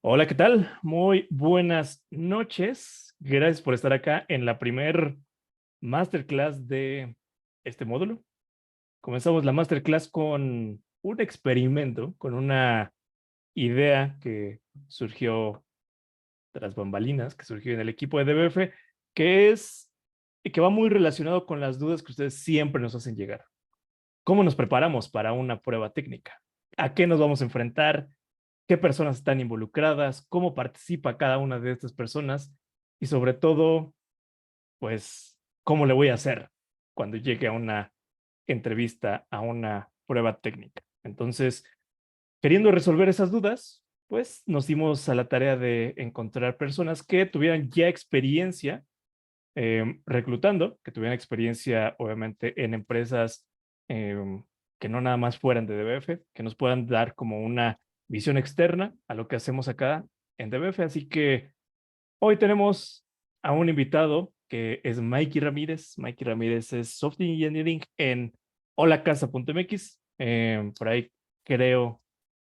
Hola, ¿qué tal? Muy buenas noches. Gracias por estar acá en la primer masterclass de este módulo. Comenzamos la masterclass con un experimento, con una idea que surgió tras bambalinas, que surgió en el equipo de DBF, que es y que va muy relacionado con las dudas que ustedes siempre nos hacen llegar. ¿Cómo nos preparamos para una prueba técnica? ¿A qué nos vamos a enfrentar? ¿Qué personas están involucradas? ¿Cómo participa cada una de estas personas? Y sobre todo, pues, ¿cómo le voy a hacer cuando llegue a una entrevista, a una prueba técnica? Entonces, queriendo resolver esas dudas, pues nos dimos a la tarea de encontrar personas que tuvieran ya experiencia reclutando, que tuvieran experiencia, obviamente, en empresas em, que no nada más fueran de DBF, que nos puedan dar como una visión externa a lo que hacemos acá en DBF. Así que hoy tenemos a un invitado que es Mikey Ramírez. Mikey Ramírez es Software Engineering en holacasa.mx. Por ahí creo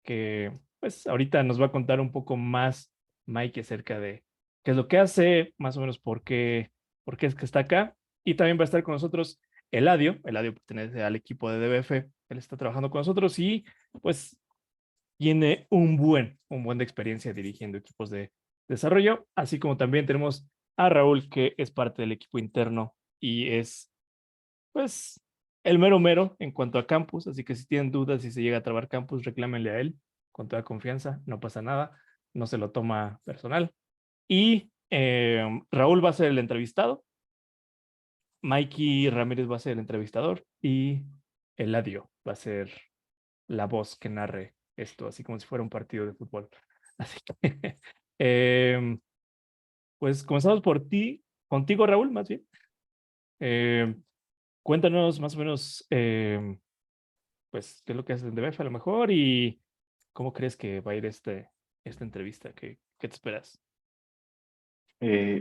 que pues ahorita nos va a contar un poco más Mikey acerca de qué es lo que hace, más o menos por qué es que está acá. Y también va a estar con nosotros Eladio. Eladio pertenece al equipo de DBF. Él está trabajando con nosotros y pues tiene un buen de experiencia dirigiendo equipos de desarrollo, así como también tenemos a Raúl, que es parte del equipo interno y es, pues, el mero mero en cuanto a campus, así que si tienen dudas, si se llega a trabar campus, reclámenle a él con toda confianza, no pasa nada, no se lo toma personal. Y Raúl va a ser el entrevistado, Mikey Ramírez va a ser el entrevistador y Eladio va a ser la voz que narre esto, así como si fuera un partido de fútbol. Así que, em, pues comenzamos por ti, contigo, Raúl, más bien. Em, Cuéntanos más o menos, pues, qué es lo que haces en DBF a lo mejor y cómo crees que va a ir esta entrevista. ¿Qué te esperas?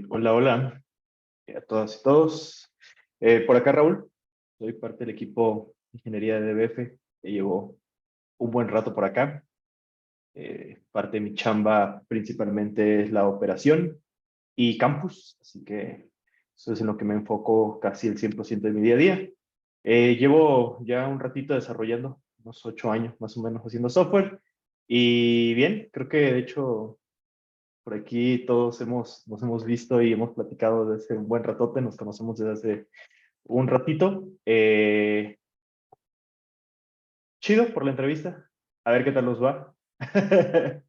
Hola, hola a todas y todos. Por acá, Raúl, soy parte del equipo de ingeniería de DBF, que llevo un buen rato por acá. Parte de mi chamba principalmente es la operación y campus, así que eso es en lo que me enfoco casi el 100% de mi día a día. Llevo ya un ratito desarrollando, unos 8 años más o menos haciendo software, y bien, creo que de hecho por aquí todos nos hemos visto y hemos platicado desde hace un buen ratote, nos conocemos desde hace un ratito. Chido por la entrevista, a ver qué tal nos va. A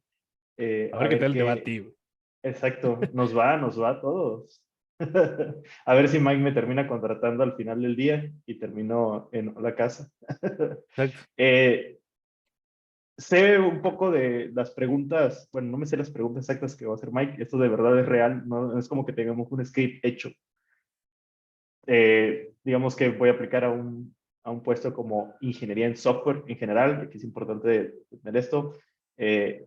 A ver qué ver tal te va a qué, ti, güey. exacto, nos va a todos. A ver si Mike me termina contratando al final del día y termino en la casa. Exacto. Eh, Sé un poco de las preguntas, bueno, no me sé las preguntas exactas que va a hacer Mike, esto de verdad es real, no es como que tengamos un script hecho. Digamos que voy a aplicar a un puesto como ingeniería en software en general, que es importante tener esto,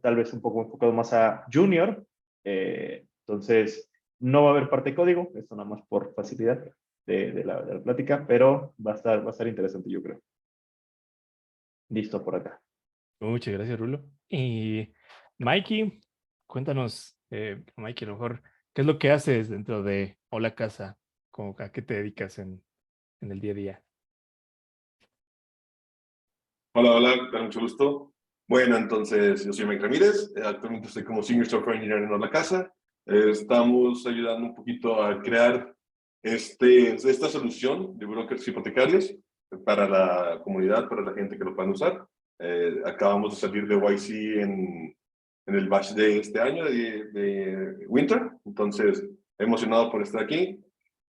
tal vez un poco enfocado más a junior, entonces no va a haber parte de código, esto nada más por facilidad de la plática, pero va a estar interesante, yo creo. Listo por acá. Muchas gracias, Rulo. Y Mikey, cuéntanos, Mikey, a lo mejor, ¿qué es lo que haces dentro de Hola Casa? ¿A qué te dedicas en el día a día? Hola, hola, ¿qué tal? Mucho gusto. Bueno, entonces yo soy Mike Ramírez, actualmente estoy como Senior Software Engineer en La Casa. Estamos ayudando un poquito a crear esta solución de brokers hipotecarios para la comunidad, para la gente que lo pueda usar. Acabamos de salir de YC en el batch de este año de Winter, entonces emocionado por estar aquí.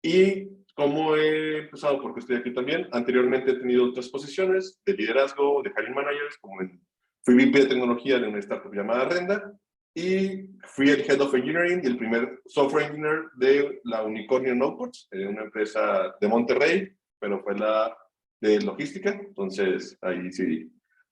Y como he empezado, porque estoy aquí también, anteriormente he tenido otras posiciones de liderazgo, de hiring managers, fui VP de tecnología de una startup llamada Renda, y fui el Head of Engineering y el primer Software Engineer de la Unicornio Noteports, una empresa de Monterrey, pero fue la de logística. Entonces, ahí sí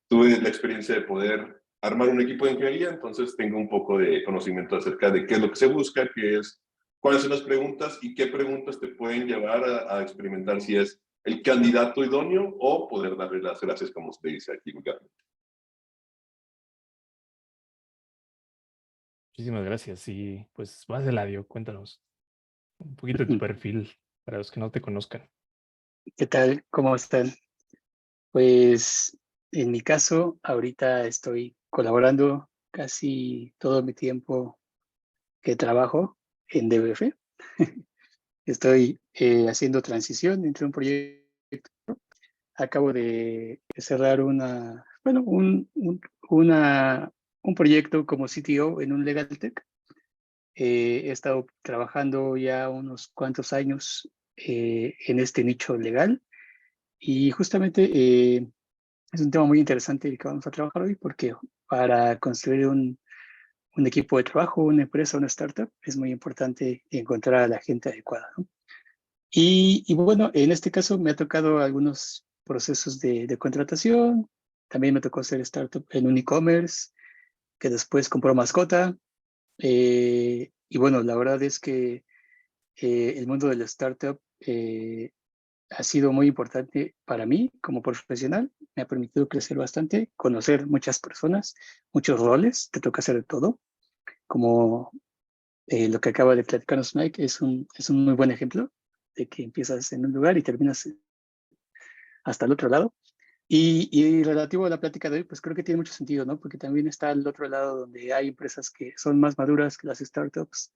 tuve la experiencia de poder armar un equipo de ingeniería, entonces tengo un poco de conocimiento acerca de qué es lo que se busca, qué es, cuáles son las preguntas y qué preguntas te pueden llevar a experimentar si es el candidato idóneo o poder darle las gracias, como usted dice aquí vulgarmente. Muchísimas gracias. Y pues vas de Eladio, cuéntanos un poquito de tu perfil para los que no te conozcan. ¿Qué tal? ¿Cómo están? Pues en mi caso, ahorita estoy colaborando casi todo mi tiempo que trabajo en DBF. Estoy haciendo transición entre un proyecto. Acabo de cerrar un proyecto como CTO en un Legal Tech. He estado trabajando ya unos cuantos años en este nicho legal y justamente es un tema muy interesante el que vamos a trabajar hoy porque para construir un equipo de trabajo, una empresa, una startup, es muy importante encontrar a la gente adecuada, ¿no? Y bueno, en este caso me ha tocado algunos procesos de contratación. También me tocó hacer startup en un e-commerce que después compró mascota. Y bueno, la verdad es que el mundo de la startup ha sido muy importante para mí como profesional. Me ha permitido crecer bastante, conocer muchas personas, muchos roles. Te toca hacer de todo. Como lo que acaba de platicarnos Mike es un muy buen ejemplo de que empiezas en un lugar y terminas hasta el otro lado. Y relativo a la plática de hoy, pues creo que tiene mucho sentido, ¿no? Porque también está el otro lado donde hay empresas que son más maduras que las startups,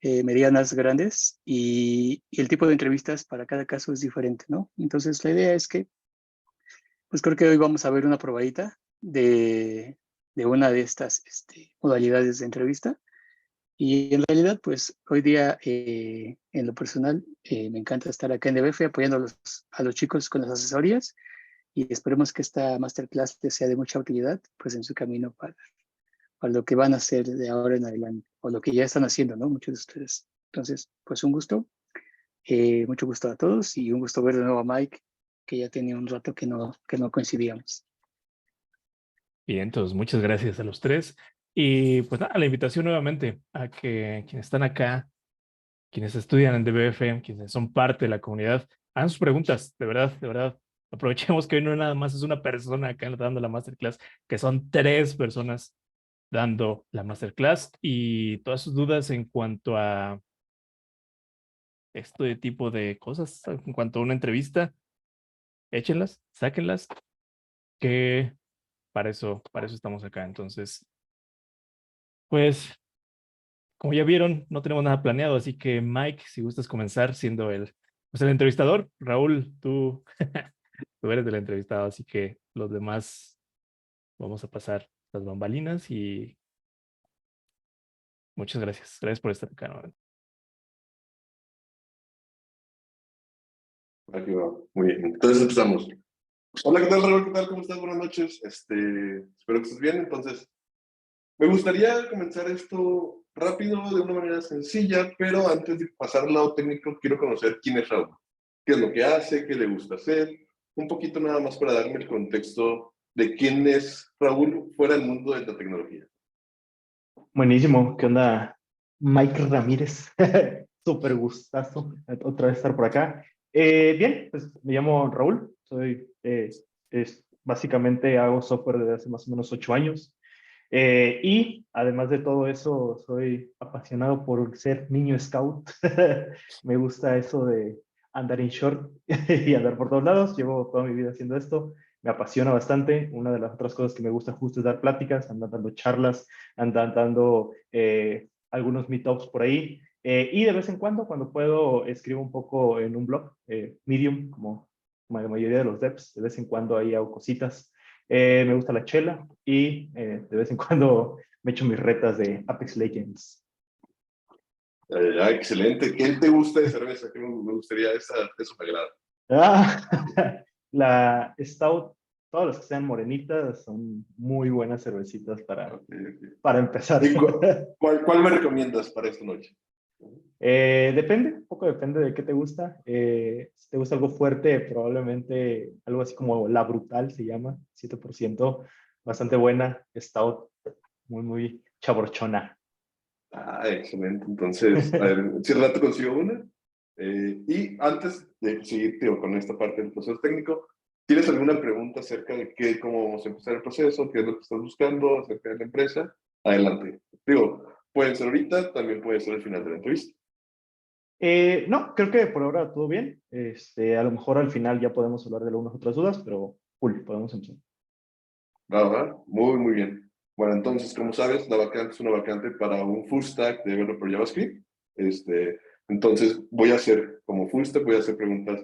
medianas, grandes, y el tipo de entrevistas para cada caso es diferente, ¿no? Entonces la idea es que, pues creo que hoy vamos a ver una probadita de una de estas modalidades de entrevista. Y en realidad, pues hoy día, en lo personal, me encanta estar acá en DBF apoyando a los chicos con las asesorías y esperemos que esta masterclass les sea de mucha utilidad pues en su camino para lo que van a hacer de ahora en adelante o lo que ya están haciendo, ¿no? Muchos de ustedes. Entonces, pues un gusto, mucho gusto a todos y un gusto ver de nuevo a Mike, que ya tenía un rato que no coincidíamos. Bien, entonces muchas gracias a los tres. Y pues nada, la invitación nuevamente a que quienes están acá, quienes estudian en DBF, quienes son parte de la comunidad, hagan sus preguntas, de verdad, de verdad. Aprovechemos que hoy no nada más es una persona acá dando la masterclass, que son tres personas dando la masterclass y todas sus dudas en cuanto a este tipo de cosas, en cuanto a una entrevista, échenlas, sáquenlas, que para eso estamos acá. Entonces, pues, como ya vieron, no tenemos nada planeado, así que Mike, si gustas comenzar siendo pues el entrevistador, Raúl, tú eres el entrevistado, así que los demás vamos a pasar las bambalinas y muchas gracias. Gracias por estar acá nuevamente. Aquí va. Muy bien. Entonces empezamos. Hola, ¿qué tal, Raúl? ¿Qué tal? ¿Cómo estás? Buenas noches. Espero que estés bien. Entonces, me gustaría comenzar esto rápido, de una manera sencilla, pero antes de pasar al lado técnico, quiero conocer quién es Raúl. ¿Qué es lo que hace? ¿Qué le gusta hacer? Un poquito nada más para darme el contexto de quién es Raúl fuera del mundo de la tecnología. Buenísimo, ¿qué onda? Mike Ramírez, súper gustazo otra vez estar por acá. Bien, pues me llamo Raúl, básicamente hago software desde hace más o menos 8 años. Y además de todo eso, soy apasionado por ser niño scout. Me gusta eso de andar en short y andar por todos lados. Llevo toda mi vida haciendo esto. Me apasiona bastante. Una de las otras cosas que me gusta justo es dar pláticas, andar dando charlas, andar dando algunos meetups por ahí. Y de vez en cuando puedo, escribo un poco en un blog, Medium, como la mayoría de los devs. De vez en cuando ahí hago cositas. Me gusta la chela y de vez en cuando me echo mis retas de Apex Legends. Excelente. ¿Qué te gusta de cerveza? ¿Qué me gustaría? Eso me agrada. La Stout, todas las que sean morenitas, son muy buenas cervecitas para empezar. ¿Y cuál me recomiendas para esta noche? Depende, un poco depende de qué te gusta. Si te gusta algo fuerte, probablemente algo así como La Brutal se llama, 7%, bastante buena, Stout, muy chaborchona. Excelente. Entonces, a ver, si al rato consigo una. Y antes de seguir tío, con esta parte del proceso técnico, ¿tienes alguna pregunta acerca de cómo vamos a empezar el proceso, qué es lo que estás buscando acerca de la empresa? Adelante. Digo, Pueden ser ahorita, también puede ser al final de la entrevista. No, creo que por ahora todo bien. A lo mejor al final ya podemos hablar de algunas otras dudas, pero cool, podemos empezar. ¿Verdad? Muy, muy bien. Bueno, entonces, como sabes, la vacante es una vacante para un full stack developer JavaScript. Entonces, voy a hacer como full stack, voy a hacer preguntas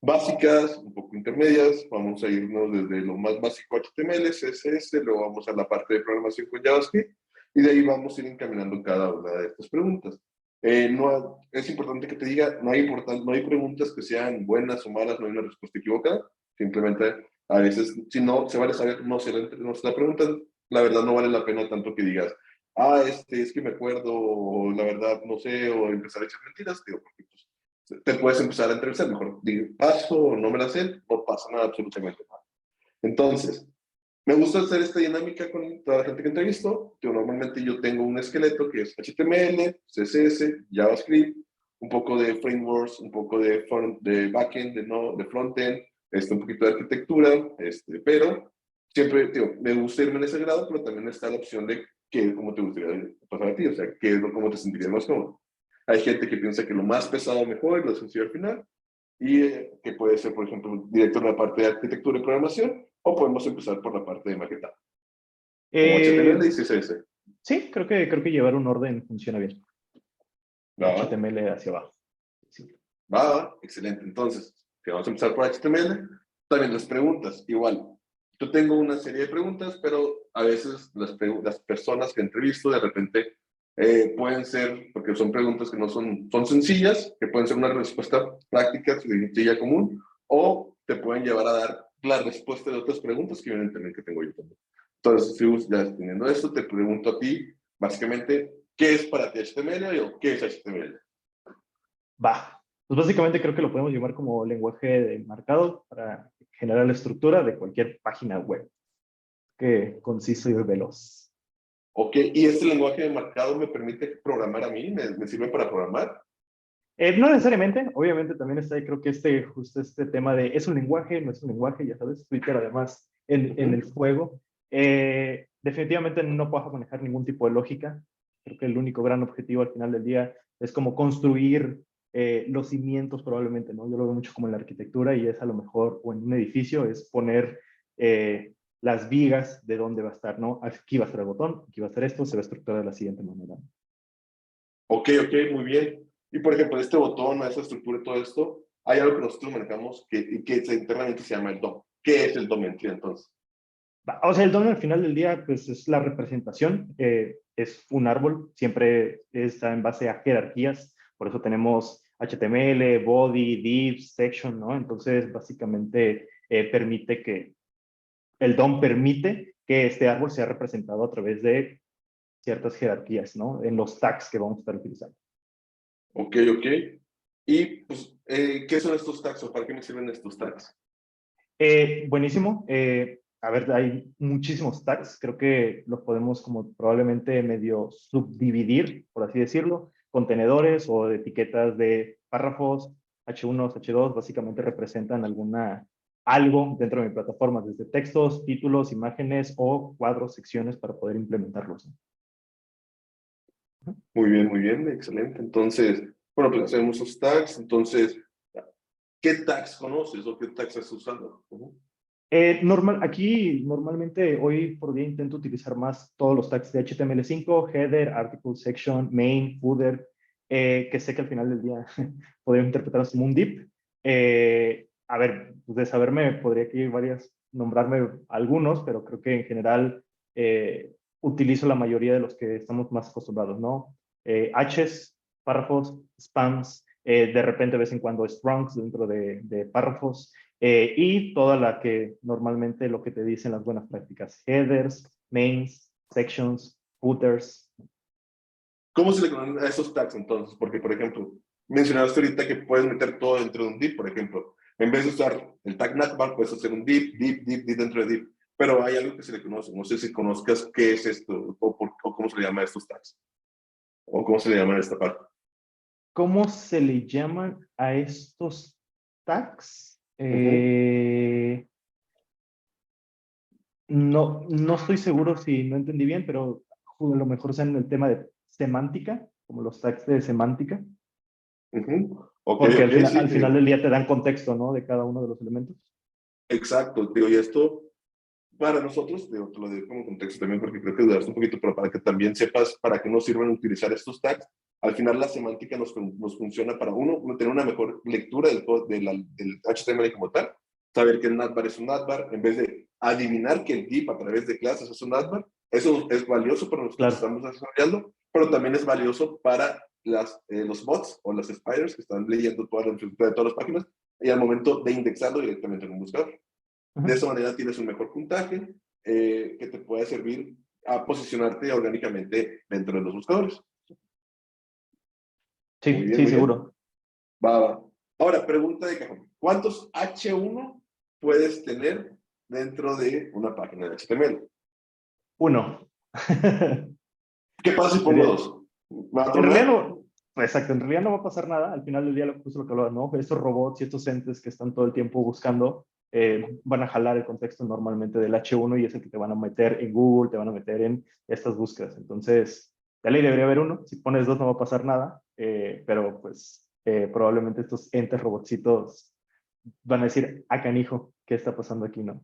básicas, un poco intermedias. Vamos a irnos desde lo más básico HTML, CSS, luego vamos a la parte de programación con JavaScript y de ahí vamos a ir encaminando cada una de estas preguntas. Es importante que te diga, no hay preguntas que sean buenas o malas, no hay una respuesta equivocada, simplemente a veces, si no se vale saber, no se la preguntan, la verdad no vale la pena tanto que digas, es que me acuerdo, o la verdad no sé, o empezar a echar mentiras, digo, porque pues, te puedes empezar a entrevistar, mejor digo, paso o no me la sé, no pasa nada, absolutamente nada. Entonces, me gusta hacer esta dinámica con toda la gente que entrevisto. Normalmente yo tengo un esqueleto que es HTML, CSS, JavaScript, un poco de frameworks, un poco de backend, de frontend, un poquito de arquitectura, pero siempre, tío, me gusta irme en ese grado, pero también está la opción de cómo te gustaría pasar a ti, o sea, cómo te sentirías más cómodo. Hay gente que piensa que lo más pesado mejor y lo sencillo al final, y que puede ser, por ejemplo, directo en la parte de arquitectura y programación, o podemos empezar por la parte de maquetado, como HTML y CSS. Sí, creo que llevar un orden funciona bien. ¿Va? HTML hacia abajo. Sí. Va, excelente. Entonces, que vamos a empezar por HTML. También las preguntas, igual. Yo tengo una serie de preguntas, pero a veces las personas que entrevisto de repente pueden ser, porque son preguntas que no son sencillas, que pueden ser una respuesta práctica, sencilla, común, o te pueden llevar a dar la respuesta de otras preguntas que vienen también que tengo yo también. Entonces, si ya teniendo esto, te pregunto a ti, básicamente, ¿qué es para ti HTML o qué es HTML? Va. Pues básicamente creo que lo podemos llamar como lenguaje de marcado para generar la estructura de cualquier página web. Que conciso y veloz. Ok, ¿y este lenguaje de marcado me permite programar a mí? ¿Me sirve para programar? No necesariamente, obviamente también está ahí, creo que justo este tema de es un lenguaje, no es un lenguaje, ya sabes, Twitter además en el juego. Definitivamente no puedo manejar ningún tipo de lógica. Creo que el único gran objetivo al final del día es como construir los cimientos probablemente, ¿no? Yo lo veo mucho como en la arquitectura y es a lo mejor, o en un edificio, es poner las vigas de dónde va a estar, ¿no? Aquí va a estar el botón, aquí va a estar esto, se va a estructurar de la siguiente manera. Ok, muy bien. Y por ejemplo, este botón, esa estructura y todo esto, hay algo que nosotros manejamos que internamente se llama el DOM. ¿Qué es el DOM en sí, entonces? O sea, el DOM al final del día, pues es la representación, es un árbol, siempre está en base a jerarquías, por eso tenemos HTML, body, div, section, ¿no? Entonces, básicamente permite que, el DOM permite que este árbol sea representado a través de ciertas jerarquías, ¿no? En los tags que vamos a estar utilizando. Ok. Y, pues, ¿qué son estos tags o para qué me sirven estos tags? Buenísimo. A ver, hay muchísimos tags. Creo que los podemos como probablemente medio subdividir, por así decirlo. Contenedores o etiquetas de párrafos, H1, H2, básicamente representan algo dentro de mi plataforma, desde textos, títulos, imágenes o cuadros, secciones para poder implementarlos. Muy bien, excelente. Entonces, bueno, pues hacemos esos tags. Entonces, ¿qué tags conoces o qué tags has usado? Aquí normalmente hoy por día intento utilizar más todos los tags de HTML5, header, article, section, main, footer, que sé que al final del día podría interpretarlos como un div. A ver, pues de saberme podría aquí nombrarme algunos, pero creo que en general utilizo la mayoría de los que estamos más acostumbrados, ¿no? H's, párrafos, spans, de repente de vez en cuando strongs dentro de párrafos. Y toda la que normalmente lo que te dicen las buenas prácticas, headers, mains, sections, footers. ¿Cómo se le conocen a esos tags entonces? Porque, por ejemplo, mencionaste ahorita que puedes meter todo dentro de un div, por ejemplo. En vez de usar el tag navbar, puedes hacer un div dentro de div. Pero hay algo que se le conoce. No sé si conozcas qué es esto o cómo se le llama a estos tags. O cómo se le llama a esta parte. ¿Cómo se le llaman a estos tags? No estoy seguro si no entendí bien, pero a lo mejor sea en el tema de semántica, como los tags de semántica, Ok, porque ok, sí, al final del día te dan contexto, ¿no? De cada uno de los elementos. exacto. Digo, y esto para nosotros, digo, te lo digo como contexto también porque creo que dudaste un poquito, pero para que también sepas para qué nos sirven utilizar estos tags. Al final la semántica nos funciona para uno tener una mejor lectura del HTML como tal, saber que el navbar es un navbar, en vez de adivinar que el div a través de clases es un navbar. Eso es valioso para nosotros que Claro. estamos desarrollando, pero también es valioso para los bots o las spiders que están leyendo toda la infraestructura de todas las páginas y al momento de indexarlo directamente en un buscador. De esa manera tienes un mejor puntaje que te puede servir a posicionarte orgánicamente dentro de los buscadores. Muy Sí, bien, sí, muy bien. seguro. Va. Ahora, pregunta de cajón. ¿Cuántos H1 puedes tener dentro de una página de HTML? 1. ¿Qué pasa si pongo 2? ¿Va a En realidad tronar? no, exacto, en realidad no va a pasar nada. Al final del día, justo lo que hablaba, ¿no? Estos robots y estos entes que están todo el tiempo buscando van a jalar el contexto normalmente del H1 y es el que te van a meter en Google, te van a meter en estas búsquedas. Entonces, de ley debería haber 1. Si pones 2 no va a pasar nada, pero pues probablemente estos entes robotcitos van a decir, ah, canijo, ¿qué está pasando aquí, no?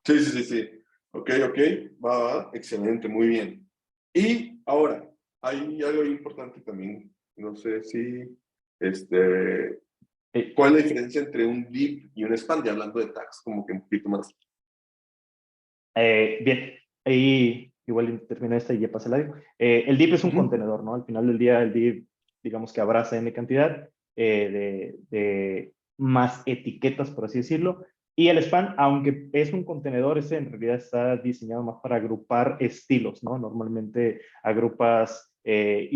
Sí, sí, sí, sí. Ok, ok. Va. Excelente, muy bien. Y ahora, hay algo importante también. No sé si este, ¿cuál es la diferencia entre un div y un span? Ya hablando de tags, como que un poquito más. Bien, ahí igual termina esta y ya pasa el audio. El div es un contenedor, ¿no? Al final del día, el div, digamos que abraza n cantidad de más etiquetas, por así decirlo. Y el span, aunque es un contenedor, ese en realidad está diseñado más para agrupar estilos, ¿no? Normalmente agrupas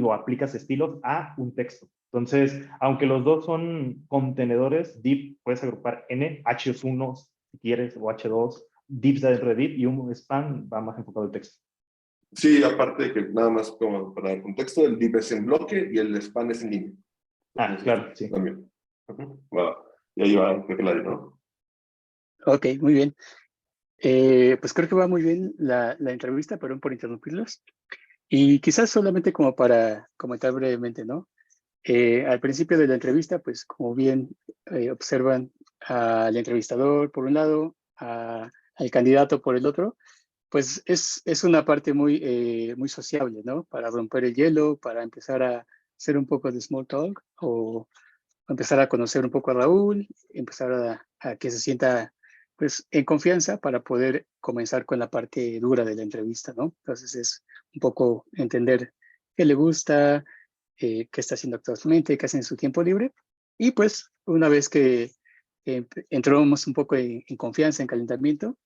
o aplicas estilos a un texto. Entonces, aunque los dos son contenedores, div puedes agrupar n, h1 si quieres, o h2 divs dentro de div y un span va más enfocado al texto. Sí, aparte de que nada más como para el contexto, el div es en bloque y el span es en línea. Ah, claro, sí. También. Va. Y ahí va, creo que la ¿no? Ok, muy bien. Pues creo que va muy bien la entrevista, perdón por interrumpirlos. Y quizás solamente como para comentar brevemente, ¿no? Al principio de la entrevista, pues como bien observan al entrevistador por un lado, al candidato por el otro, pues es una parte muy sociable, ¿no? Para romper el hielo, para empezar a hacer un poco de small talk o empezar a conocer un poco a Raúl, empezar a que se sienta pues en confianza para poder comenzar con la parte dura de la entrevista, ¿no? Entonces es un poco entender qué le gusta, qué está haciendo actualmente, qué hace en su tiempo libre. Y pues una vez que entramos un poco en confianza, en calentamiento,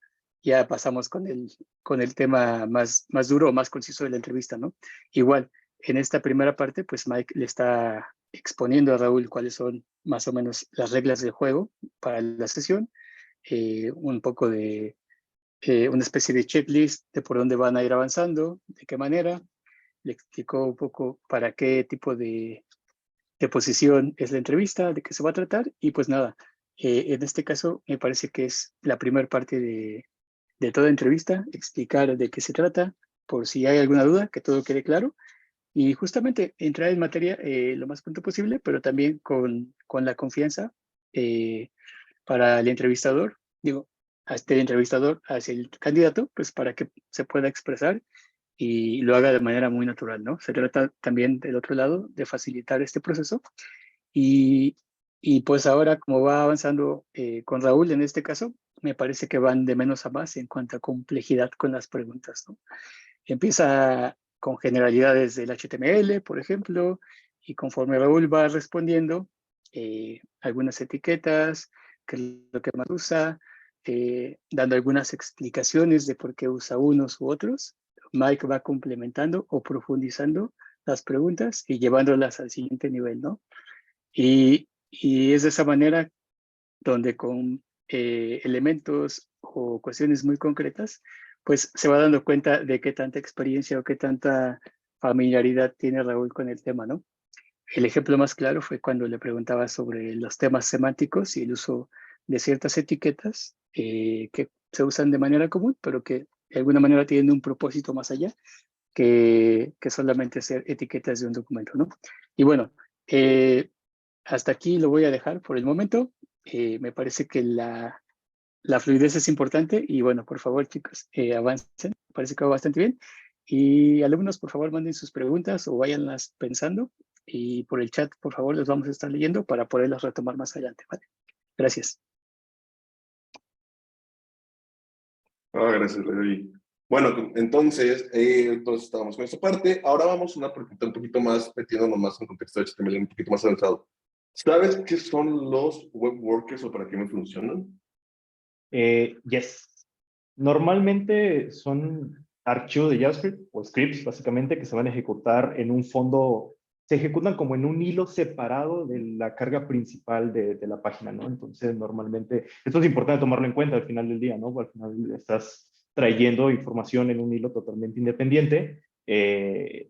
ya pasamos con el tema más duro o más conciso de la entrevista, ¿no? Igual, en esta primera parte, pues Mike le está exponiendo a Raúl cuáles son más o menos las reglas del juego para la sesión, un poco de una especie de checklist de por dónde van a ir avanzando, de qué manera. Le explicó un poco para qué tipo de posición es la entrevista, de qué se va a tratar y pues nada, en este caso me parece que es la primera parte de toda entrevista, explicar de qué se trata, por si hay alguna duda, que todo quede claro y justamente entrar en materia lo más pronto posible, pero también con la confianza para el entrevistador, digo, a este entrevistador hacia el candidato, pues para que se pueda expresar y lo haga de manera muy natural, ¿no? Se trata también del otro lado de facilitar este proceso y, y pues ahora como va avanzando con Raúl en este caso, me parece que van de menos a más en cuanto a complejidad con las preguntas, ¿no? Empieza con generalidades del HTML, por ejemplo, y conforme Raúl va respondiendo, algunas etiquetas, qué es lo que más usa, dando algunas explicaciones de por qué usa unos u otros. Mike va complementando o profundizando las preguntas y llevándolas al siguiente nivel, ¿no? Y es de esa manera donde con elementos o cuestiones muy concretas, pues se va dando cuenta de qué tanta experiencia o qué tanta familiaridad tiene Raúl con el tema, ¿no? El ejemplo más claro fue cuando le preguntaba sobre los temas semánticos y el uso de ciertas etiquetas que se usan de manera común, pero que de alguna manera tienen un propósito más allá. que solamente ser etiquetas de un documento, ¿no? Y bueno, hasta aquí lo voy a dejar por el momento. Me parece que la fluidez es importante y bueno, por favor, chicos, avancen. Me parece que va bastante bien. Y alumnos, por favor, manden sus preguntas o váyanlas pensando. Y por el chat, por favor, los vamos a estar leyendo para poderlas retomar más adelante, ¿vale? Gracias. Gracias, Levi. Bueno, entonces estábamos con esta parte. Ahora vamos a una pregunta un poquito más, metiéndonos más en contexto de HTML, un poquito más avanzado. ¿Sabes qué son los web workers o para qué me funcionan? Yes. Normalmente son archivos de JavaScript o scripts, básicamente, que se van a ejecutar en un fondo, se ejecutan como en un hilo separado de la carga principal de la página, ¿no? Entonces, normalmente, esto es importante tomarlo en cuenta al final del día, ¿no? Al final estás trayendo información en un hilo totalmente independiente, que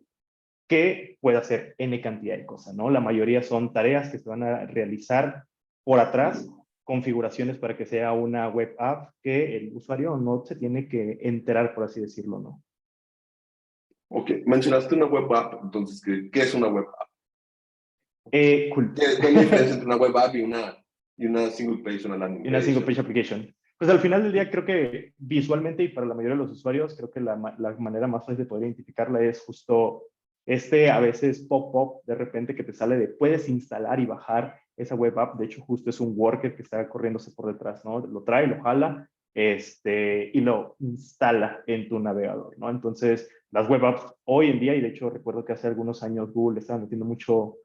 puede hacer N cantidad de cosas, ¿no? La mayoría son tareas que se van a realizar por atrás, configuraciones para que sea una web app que el usuario no se tiene que enterar, por así decirlo, ¿no? Ok, mencionaste una web app, entonces, ¿qué es una web app? Cool. ¿Cuál es la diferencia entre una web app y una single page, una landing Una page? single page application. Pues al final del día creo que visualmente y para la mayoría de los usuarios, creo que la manera más fácil de poder identificarla es justo a veces pop-up de repente que te sale de puedes instalar y bajar esa web app. De hecho, justo es un worker que está corriéndose por detrás, ¿no? Lo trae, lo jala, y lo instala en tu navegador, ¿no? Entonces, las web apps hoy en día, y de hecho recuerdo que hace algunos años Google estaba metiendo mucho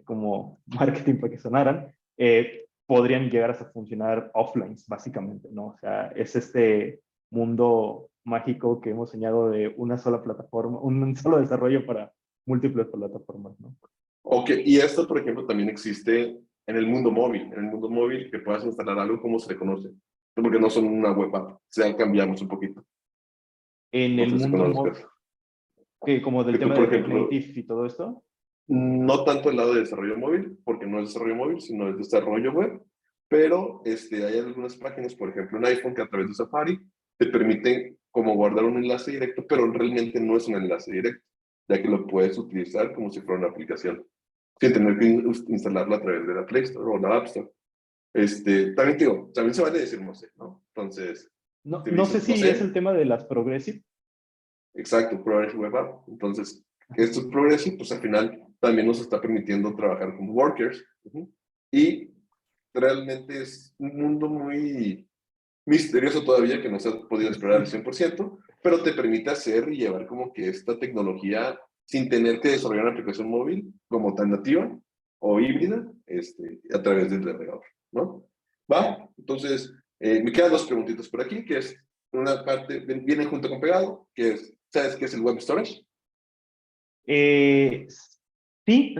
como marketing para que sonaran, podrían llegar a funcionar offline, básicamente, ¿no? O sea, es este mundo mágico que hemos soñado de una sola plataforma, un solo desarrollo para múltiples plataformas, ¿no? Ok, y esto, por ejemplo, también existe en el mundo móvil. En el mundo móvil que puedas instalar algo como se le conoce. Porque no son una web app, se cambiamos un poquito. En No el sé si mundo móvil, conozcas. que como del Que tú, tema por de React ejemplo, Native y todo esto. no tanto el lado de desarrollo móvil, porque no es desarrollo móvil, sino es desarrollo web, pero hay algunas páginas, por ejemplo en iPhone, que a través de Safari te permiten como guardar un enlace directo, pero realmente no es un enlace directo, ya que lo puedes utilizar como si fuera una aplicación, sin tener que instalarlo a través de la Play Store o la App Store. También te digo, también se vale decir no sé, ¿no? Entonces, No, si no sé dices no si es el sé, tema de las progressive. exacto, Progressive Web App. Entonces, esto es Progressive, pues al final también nos está permitiendo trabajar con workers. Y realmente es un mundo muy misterioso todavía que no se ha podido explorar al 100%, pero te permite hacer y llevar como que esta tecnología sin tener que desarrollar una aplicación móvil como tan nativa o híbrida a través del navegador, ¿no? ¿Va? Entonces, me quedan dos preguntitas por aquí, que es una parte, viene junto con pegado, que es, ¿sabes qué es el web storage? Eh, sí,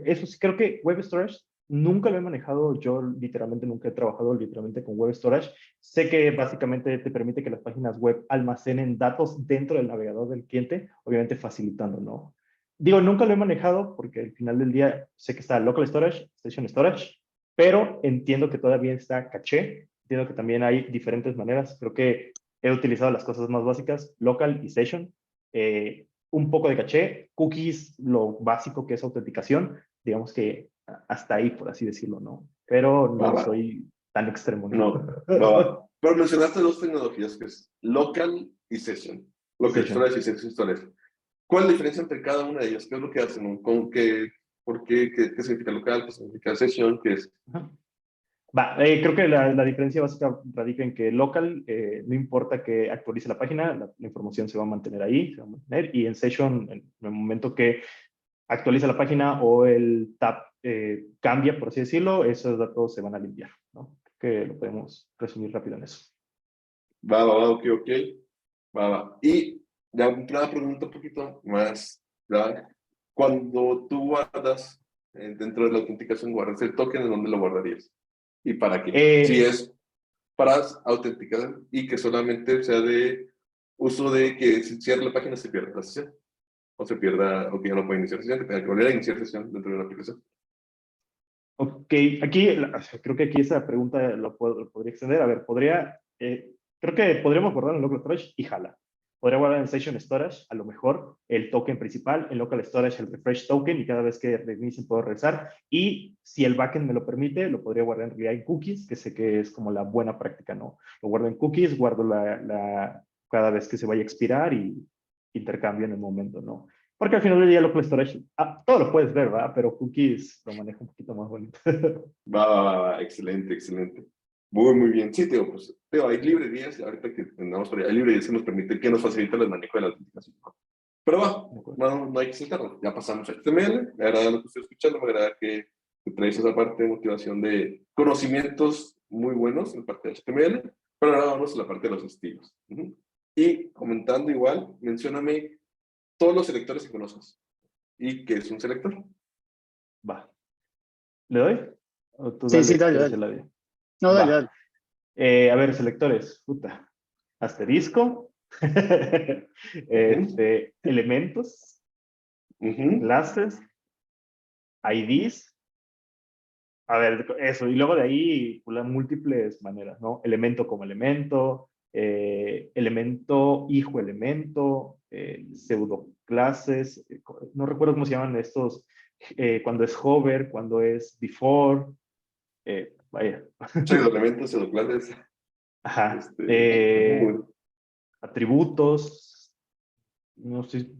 eso sí, creo que Web Storage nunca lo he manejado. Yo literalmente nunca he trabajado literalmente con Web Storage. Sé que básicamente te permite que las páginas web almacenen datos dentro del navegador del cliente, obviamente facilitando, ¿no? Digo, nunca lo he manejado porque al final del día sé que está Local Storage, Station Storage, pero entiendo que todavía está caché. Entiendo que también hay diferentes maneras. Creo que he utilizado las cosas más básicas, Local y Station. Un poco de caché, cookies, lo básico que es autenticación, digamos que hasta ahí, por así decirlo, ¿no? Pero Va, no va. soy tan extremo, ¿no? No, va, va. Pero mencionaste dos tecnologías, que es local y session. Y Local Session. storage y session storage. ¿Cuál es la diferencia entre cada una de ellas? ¿Qué es lo que hacen? ¿Con qué, por qué, qué significa local? ¿Qué significa session? ¿Qué es? Ajá. Va, creo que la diferencia básica radica en que local, no importa que actualice la página, la información se va a mantener ahí, se va a mantener, y en session, en el momento que actualiza la página o el tab cambia, por así decirlo, esos datos se van a limpiar, ¿no? Creo que lo podemos resumir rápido en eso. Va, va, va, ok, ok. Va, va. Y ya una pregunta un poquito más, ¿verdad? Cuando tú guardas dentro de la autenticación, guardas el token, ¿en dónde lo guardarías? ¿Y para qué? Si Eh, es para autenticar y que solamente sea de uso de que si cierra la página se pierda la sesión. O se pierda, o que ya no puede iniciar sesión, que tenga que volver a iniciar sesión dentro de la aplicación. Ok, aquí creo que aquí esa pregunta lo podría extender. A ver, creo que podríamos guardar en local storage y jala. podría guardar en Session Storage, a lo mejor, el token principal, en Local Storage el refresh token, y cada vez que reinicien puedo regresar. Y si el backend me lo permite, lo podría guardar en realidad en cookies, que sé que es como la buena práctica, ¿no? Lo guardo en cookies, guardo cada vez que se vaya a expirar y intercambio en el momento, ¿no? Porque al final del día Local Storage, todo lo puedes ver, ¿verdad? Pero cookies lo maneja un poquito más bonito. Va, excelente, excelente. Muy, muy bien. Sí, Teo, pues, Teo, hay librerías, ahorita que andamos por ahí, hay librerías que nos permiten, que nos facilitan el manejo de la autenticación. Pero no hay que saltarlo. Ya pasamos a HTML, me agrada lo que estoy escuchando, me agrada que traes esa parte de motivación de conocimientos muy buenos en parte de HTML, pero ahora vamos a la parte de los estilos. Y comentando igual, mencióname todos los selectores que conozcas. ¿Y qué es un selector? Va. ¿Le doy? ¿O tú Sí, dale, quieres dale. el audio? No, dale, Va. dale. A ver, selectores. Puta. Asterisco. Elementos. Clases. IDs. A ver, eso. Y luego de ahí, pues, las múltiples maneras, ¿no? Elemento como elemento. Elemento hijo elemento. Pseudo clases. No recuerdo cómo se llaman estos. Cuando es hover, cuando es before. Vaya. Pseudoelementos, pseudoclases. Ajá. Muy, Atributos. No sé,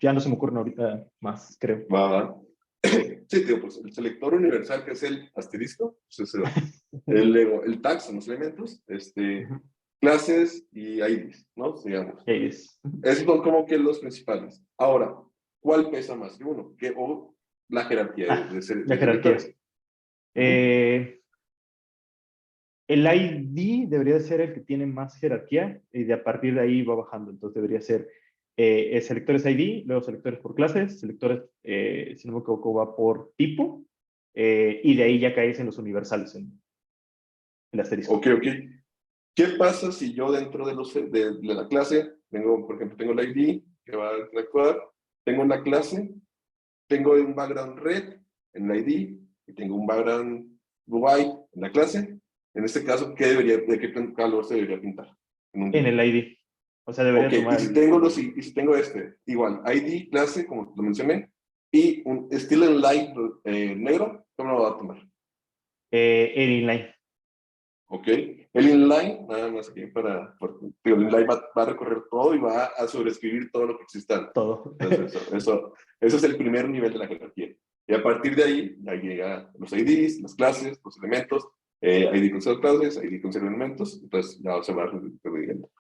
ya no se me ocurren ahorita más, creo. va. Sí, tío, pues el selector universal, que es el asterisco, pues es el tag son los elementos, Ujú. clases y IDs, ¿no? Digamos. Es. Esos son como que los principales. Ahora, ¿cuál pesa más que uno? O la jerarquía de La jerarquía. selectores. El ID debería de ser el que tiene más jerarquía y de a partir de ahí va bajando. Entonces debería ser selectores ID, luego selectores por clases, selectores, si no me equivoco, va por tipo, y de ahí ya caes en los universales, en el asterisco. Ok. ¿Qué pasa si yo dentro de la clase tengo, por ejemplo, tengo el ID que va a interactuar, tengo una clase, tengo un background red en el ID y tengo un background white en la clase? En este caso, ¿de qué calor se debería pintar? En el ID. O sea, debería Ok, tomar y si tengo igual, ID, clase, como lo mencioné, y un estilo en light negro, ¿cómo lo va a tomar? el inline. Ok, el inline, nada más aquí el inline va a recorrer todo y va a sobreescribir todo lo que exista. Todo. Entonces, eso es el primer nivel de la jerarquía. Y a partir de ahí, ya llega los IDs, las clases, los elementos, ID con cero clases, ID con cero elementos, entonces ya se va reviviendo.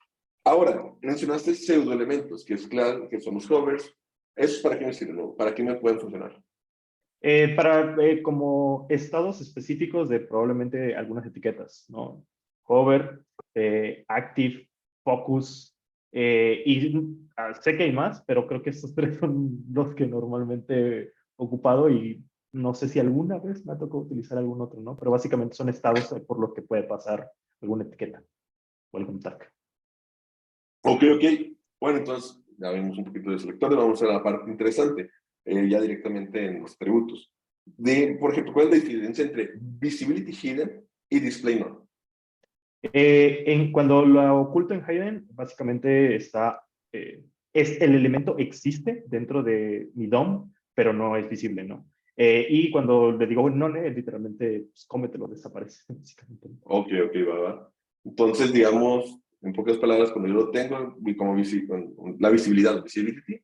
Ahora, mencionaste pseudoelementos, que son los hovers. ¿Esos para qué me sirven? ¿Para qué me pueden funcionar? Para como estados específicos de probablemente algunas etiquetas, ¿no? Hover, active, focus, y sé que hay más, pero creo que estos tres son los que normalmente he ocupado y no sé si alguna vez me ha tocado utilizar algún otro, ¿no? Pero básicamente son estados por los que puede pasar alguna etiqueta o algún tag. Ok. Bueno, entonces ya vimos un poquito de selectores, vamos a la parte interesante, ya directamente en los atributos. Por ejemplo, ¿cuál es la diferencia entre visibility hidden y display none? Cuando lo oculto en hidden, básicamente el elemento existe dentro de mi DOM, pero no es visible, ¿no? Y cuando le digo no, literalmente, pues, cómetelo, desaparece, básicamente. Ok, va. Entonces, digamos, en pocas palabras, cuando yo lo tengo, como la visibilidad, visibility,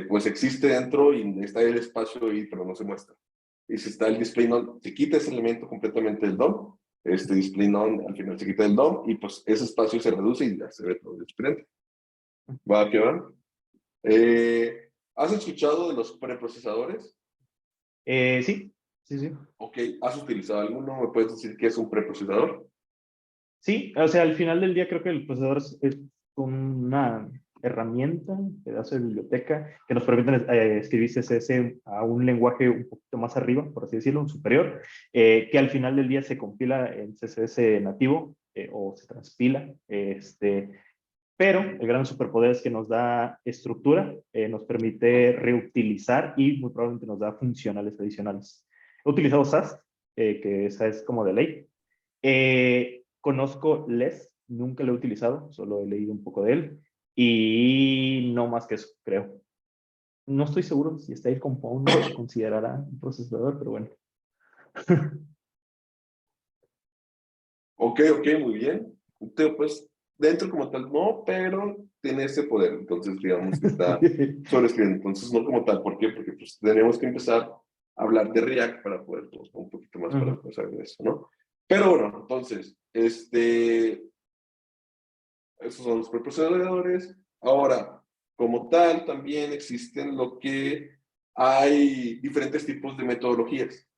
pues existe dentro y está el espacio ahí, pero no se muestra. Y si está el display none, se quita ese elemento completamente del DOM, display none al final se quita del DOM y pues ese espacio se reduce y ya se ve todo diferente. ¿Va que va? ¿Has escuchado de los preprocesadores? Sí. Ok, ¿has utilizado alguno? ¿Me puedes decir qué es un preprocesador? Sí, o sea, al final del día creo que el procesador es una herramienta, un pedazo de biblioteca que nos permite escribir CSS a un lenguaje un poquito más arriba, por así decirlo, un superior, que al final del día se compila en CSS nativo o se transpila. Pero el gran superpoder es que nos da estructura, nos permite reutilizar y muy probablemente nos da funcionales adicionales. He utilizado SAST, que esa es como de ley. Conozco LESS, nunca lo he utilizado, solo he leído un poco de él. y no más que eso, creo. No estoy seguro si Style Component se considerará un procesador, pero bueno. Ok, muy bien. Pues dentro como tal no, pero tiene ese poder, entonces digamos que está sobrescribiendo. Entonces no como tal, ¿por qué? Porque pues tenemos que empezar a hablar de React para poder pues, un poquito más para poder saber de eso, ¿no? Pero bueno, entonces, esos son los preprocesadores. Ahora, como tal, también existen lo que hay diferentes tipos de metodologías.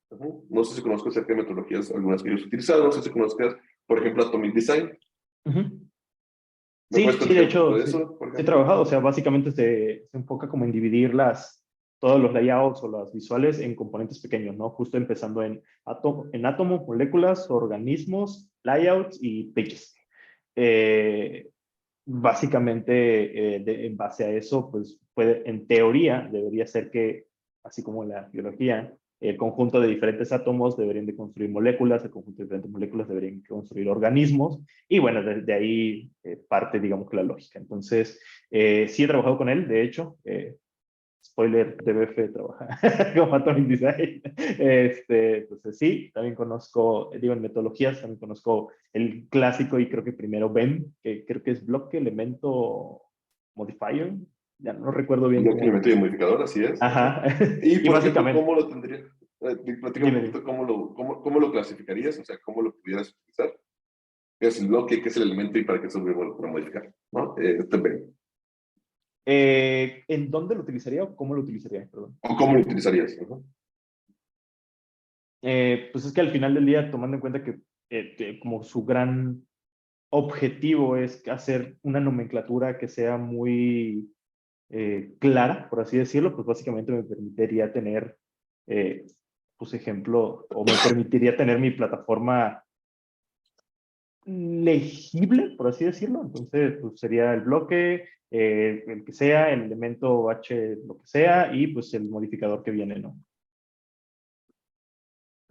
No sé si conozco acerca de metodologías, algunas que yo he utilizado, no sé si conozcas, por ejemplo, Atomic Design. ¿Me puedes Sí, de platicar un poquito hecho, de sí, eso, por sí he ejemplo? trabajado, o sea, básicamente se enfoca como en dividir todos los layouts o las visuales en componentes pequeños, ¿no? Justo empezando en átomo, moléculas, organismos, layouts y pages. Básicamente, en base a eso, pues en teoría debería ser que, así como en la biología, el conjunto de diferentes átomos deberían de construir moléculas, el conjunto de diferentes moléculas deberían construir organismos, y bueno, de ahí parte, digamos, que la lógica. Entonces, sí he trabajado con él, de hecho, spoiler, DBF trabaja como Atomic Design. Entonces sí, también conozco, digo, en metodologías, también conozco el clásico y creo que primero BEM, que creo que es bloque, elemento, modifier, ya no recuerdo bien Bloque, cómo. elemento y modificador, así es. Ajá. Y, Y por ejemplo, básicamente, ¿cómo lo tendrías? Platica un dime, dime. poquito cómo lo clasificarías, o sea, cómo lo pudieras utilizar. ¿Qué es el bloque, qué es el elemento y para qué sirve para modificar? ¿No? También. ¿En dónde lo utilizaría o cómo lo utilizaría? Perdón. ¿O cómo lo utilizarías? Pues es que al final del día, tomando en cuenta que como su gran objetivo es hacer una nomenclatura que sea muy clara, por así decirlo, pues básicamente me permitiría tener, pues ejemplo, o me permitiría tener mi plataforma legible, por así decirlo. Entonces, pues sería el bloque, el que sea, el elemento H, lo que sea, y pues el modificador que viene, ¿no?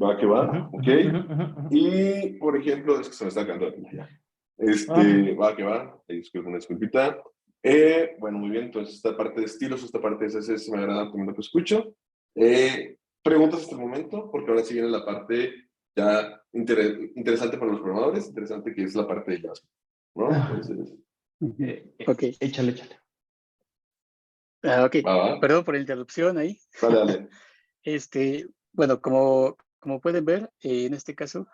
Va que Ujú, va, ok. ujú, ujú, ujú. Y, por ejemplo, es que se me está acabando la pila ya. Ah, Va que va, disculpa, una disculpita. Bueno, muy bien, entonces esta parte de estilos, esta parte de CSS me agrada también lo que escucho. Preguntas hasta el momento, porque ahora sí viene la parte ya interesante para los programadores, interesante que es la parte de JavaScript, ¿no? Entonces, Ok, échale, échale. ok. va, va, Perdón por la interrupción ahí. dale, dale. Bueno, como pueden ver, en este caso,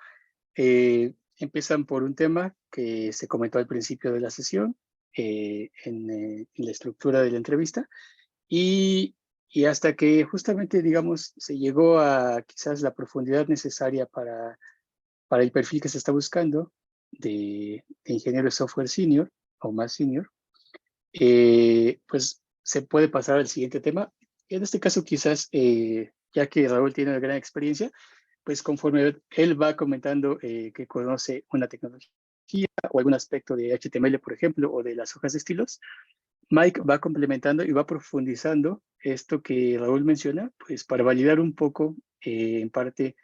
empiezan por un tema que se comentó al principio de la sesión, en la estructura de la entrevista, y, y hasta que justamente, digamos, se llegó a quizás la profundidad necesaria para el perfil que se está buscando de ingeniero de software senior o más senior, pues se puede pasar al siguiente tema. En este caso, quizás, ya que Raúl tiene una gran experiencia, pues conforme él va comentando que conoce una tecnología o algún aspecto de HTML, por ejemplo, o de las hojas de estilos, Mike va complementando y va profundizando esto que Raúl menciona, pues para validar un poco, en parte,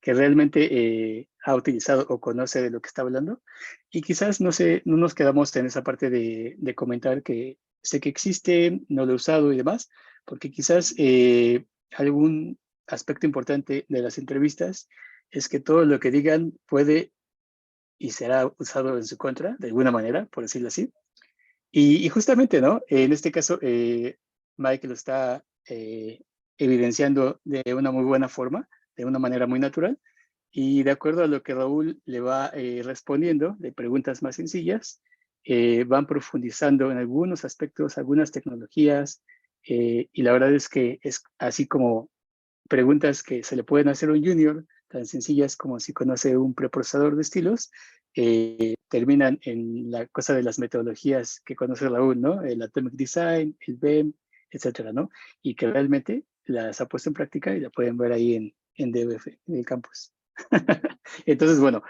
que realmente ha utilizado o conoce de lo que está hablando. Y quizás no sé, no nos quedamos en esa parte de comentar que sé que existe, no lo he usado y demás, porque quizás algún aspecto importante de las entrevistas es que todo lo que digan puede y será usado en su contra, de alguna manera, por decirlo así. Y justamente, ¿no? En este caso, Mike lo está evidenciando de una muy buena forma, de una manera muy natural, y de acuerdo a lo que Raúl le va respondiendo de preguntas más sencillas, van profundizando en algunos aspectos, algunas tecnologías, y la verdad es que es así como preguntas que se le pueden hacer a un junior, tan sencillas como si conoce un preprocesador de estilos, terminan en la cosa de las metodologías que conoce Raúl, ¿no? El Atomic Design, el BEM, etcétera, ¿no? Y que realmente las ha puesto en práctica y la pueden ver ahí en DBF, en el campus. Entonces, bueno,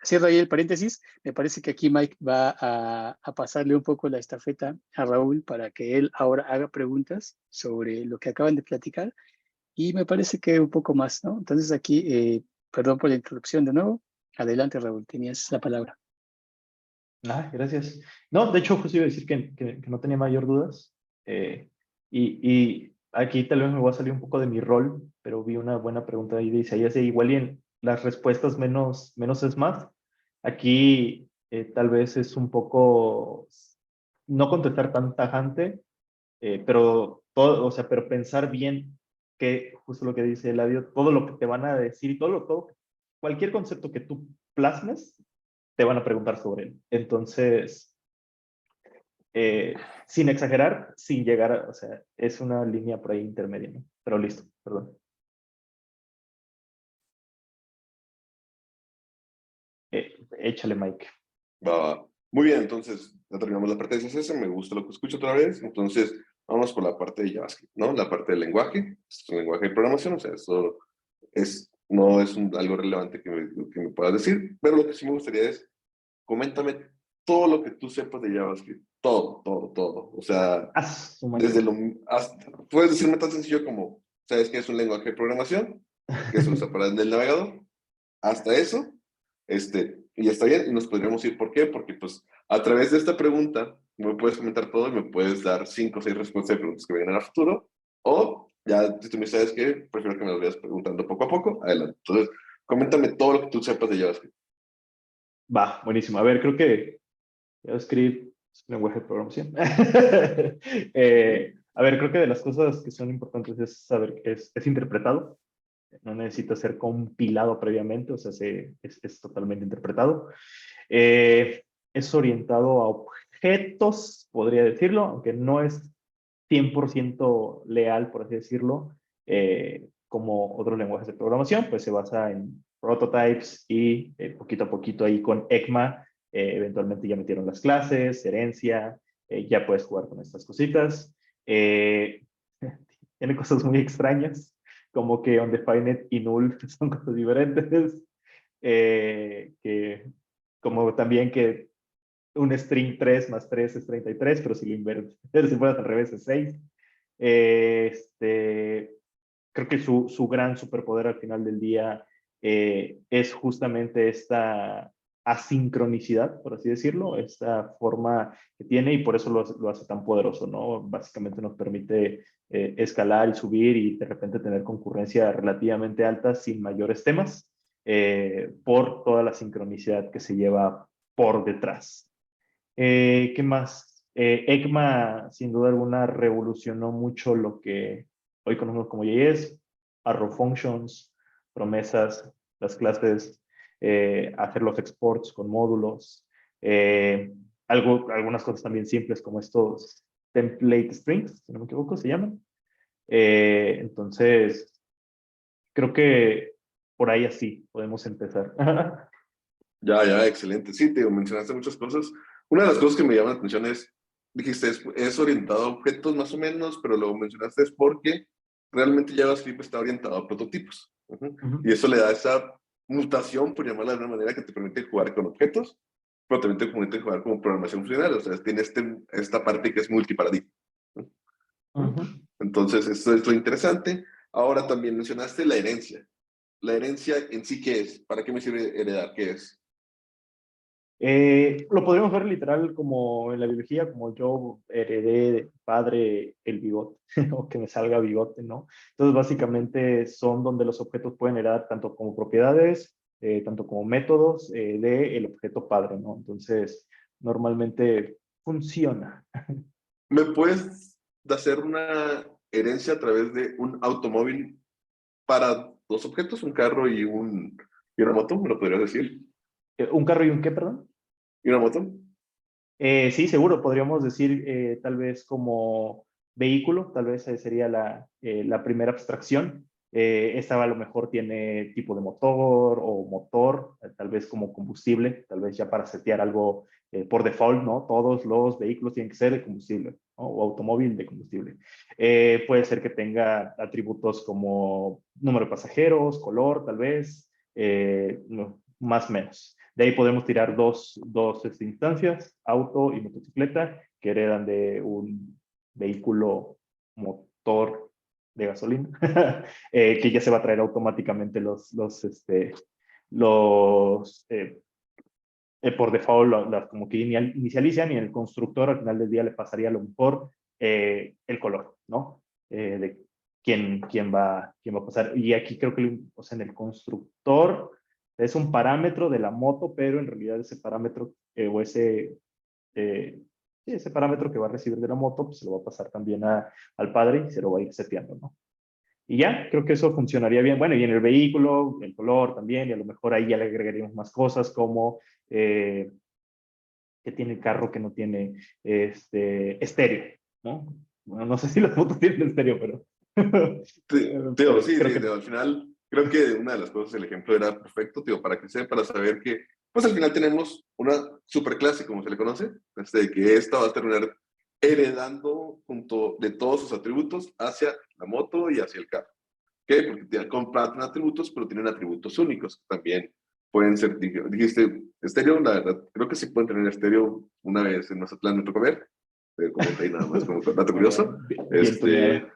cierro ahí el paréntesis. Me parece que aquí Mike va a pasarle un poco la estafeta a Raúl para que él ahora haga preguntas sobre lo que acaban de platicar y me parece que un poco más, ¿no? Entonces aquí, perdón por la interrupción de nuevo. Adelante, Raúl, tenías la palabra. Gracias. No, de hecho, justo iba a decir que no tenía mayor dudas. Y aquí tal vez me voy a salir un poco de mi rol, pero vi una buena pregunta ahí de Isaías, igual y en las respuestas menos es más. Aquí tal vez es un poco no contestar tan tajante, pero todo, o sea, pero pensar bien que justo lo que dice Eladio, todo lo que te van a decir y cualquier concepto que tú plasmes, te van a preguntar sobre él. Entonces, sin exagerar, sin llegar o sea, es una línea por ahí intermedia, ¿no? Pero listo, perdón. Échale, Mike. Va. Muy bien, entonces ya terminamos la parte de CSS, me gusta lo que escucho otra vez, entonces vamos por la parte de JavaScript, ¿no? La parte del lenguaje, es un lenguaje de programación, o sea, eso no es algo relevante que me puedas decir, pero lo que sí me gustaría es, coméntame todo lo que tú sepas de JavaScript, todo, todo, todo, o sea, Su desde máquina. lo, puedes decirme tan sencillo como, ¿sabes qué es un lenguaje de programación? ¿Qué se usa para el navegador? Hasta eso, y está bien, y nos podríamos ir. ¿Por qué? Porque pues a través de esta pregunta me puedes comentar todo y me puedes dar 5 o 6 respuestas de preguntas que vengan a futuro, o ya si tú me sabes que prefiero que me lo vayas preguntando poco a poco, adelante. Entonces, coméntame todo lo que tú sepas de JavaScript. Va, buenísimo. A ver, creo que JavaScript es un lenguaje de programación. A ver, creo que de las cosas que son importantes es saber que es interpretado. No necesita ser compilado previamente, o sea, es totalmente interpretado. Eh, es orientado a objetos, podría decirlo, aunque no es 100% leal, por así decirlo, como otros lenguajes de programación, pues se basa en prototypes y poquito a poquito ahí con ECMA, eventualmente ya metieron las clases, herencia, ya puedes jugar con estas cositas. Eh, tiene cosas muy extrañas, como que undefined y null son cosas diferentes, que como también que un string 3 más 3 es 33, pero si lo inviertes, si fueras al revés es 6. Creo que su gran superpoder al final del día es justamente esta asincronicidad, por así decirlo, esta forma que tiene y por eso lo hace tan poderoso, ¿no? Básicamente nos permite escalar y subir y de repente tener concurrencia relativamente alta sin mayores temas por toda la sincronicidad que se lleva por detrás. ¿Qué más? ECMA, sin duda alguna, revolucionó mucho lo que hoy conocemos como JS, arrow functions, promesas, las clases, hacer los exports con módulos, eh, algunas cosas también simples como estos template strings, si no me equivoco, se llaman. Entonces, creo que por ahí así podemos empezar. Ya, ya, excelente. Sí, te digo, mencionaste muchas cosas. Una de las cosas que me llama la atención es, dijiste, es orientado a objetos más o menos, pero lo mencionaste es porque realmente JavaScript está orientado a prototipos. Ujú. Y eso le da esa mutación, por llamarla de una manera, que te permite jugar con objetos, pero también te permite jugar como programación funcional. O sea, tiene esta parte que es multiparadigma. ¿No? Entonces, eso es lo interesante. Ahora también mencionaste la herencia. La herencia en sí, ¿qué es? ¿Para qué me sirve heredar? ¿Qué es? Lo podríamos ver literal como en la biología, como yo heredé de mi padre el bigote, o que me salga bigote, ¿no? Entonces, básicamente son donde los objetos pueden heredar tanto como propiedades, tanto como métodos del objeto padre, ¿no? Entonces, normalmente funciona. ¿Me puedes hacer una herencia a través de un automóvil para dos objetos, un carro y una moto? ¿Me lo podrías decir? ¿Un carro y un qué, perdón? ¿Y una moto? Sí, seguro, podríamos decir tal vez como vehículo, tal vez sería la primera abstracción. Esta a lo mejor tiene tipo de motor o motor, tal vez como combustible, tal vez ya para setear algo por default, ¿no? Todos los vehículos tienen que ser de combustible, ¿no? O automóvil de combustible. Puede ser que tenga atributos como número de pasajeros, color, tal vez, no, más o menos. De ahí podemos tirar dos instancias, auto y motocicleta, que heredan de un vehículo motor de gasolina, que ya se va a traer automáticamente los por default como que inicializan, y en el constructor al final del día le pasaría a lo mejor el color, ¿no? De quién va a pasar. Y aquí creo que, o sea, en el constructor es un parámetro de la moto, pero en realidad ese parámetro o ese parámetro que va a recibir de la moto, pues se lo va a pasar también al padre y se lo va a ir seteando, ¿no? Y ya, creo que eso funcionaría bien. Bueno, y en el vehículo, el color también, y a lo mejor ahí ya le agregaríamos más cosas como que tiene el carro que no tiene estéreo, ¿no? Bueno, no sé si las motos tienen estéreo, pero... Tío, sí, creo sí, que... tío, al final creo que una de las cosas, el ejemplo era perfecto, tío, para crecer, para saber que, pues al final tenemos una superclase, como se le conoce, que esta va a terminar heredando junto de todos sus atributos hacia la moto y hacia el carro. ¿Qué? Porque comparten atributos, pero tienen atributos únicos. También pueden ser, dijiste, estéreo, la verdad, creo que sí pueden tener estéreo. Una vez en Mazatlán me tocó ver, te comento ahí nada más como dato curioso. Bien tuneado.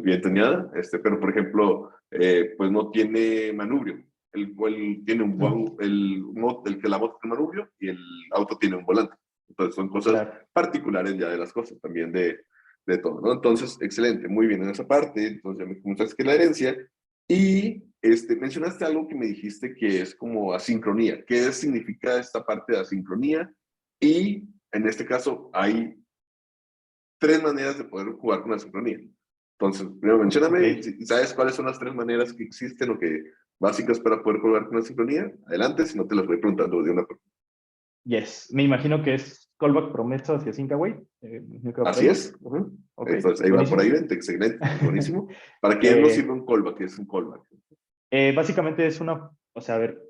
Bien tuneada, pero por ejemplo, pues no tiene manubrio. Tiene el que la moto tiene manubrio y el auto tiene un volante. Entonces son cosas Claro. particulares ya de las cosas, también de todo, ¿no? Entonces, excelente, muy bien en esa parte. Entonces ya me comentaste que la herencia. Y mencionaste algo que me dijiste que es como asincronía. ¿Qué significa esta parte de asincronía? Y en este caso hay 3 maneras de poder jugar con la sincronía. Entonces, primero mencióname, Okay. ¿sabes cuáles son las 3 maneras que existen o que básicas para poder jugar con la sincronía? Adelante, si no te las voy preguntando de una forma. Yes. Me imagino que es callback, promesa hacia sync await. Así es. Okay. Entonces, ahí va por ahí, Buenísimo. excelente, buenísimo. ¿Para qué nos sirve un callback? ¿Qué es un callback? Básicamente es o sea, a ver,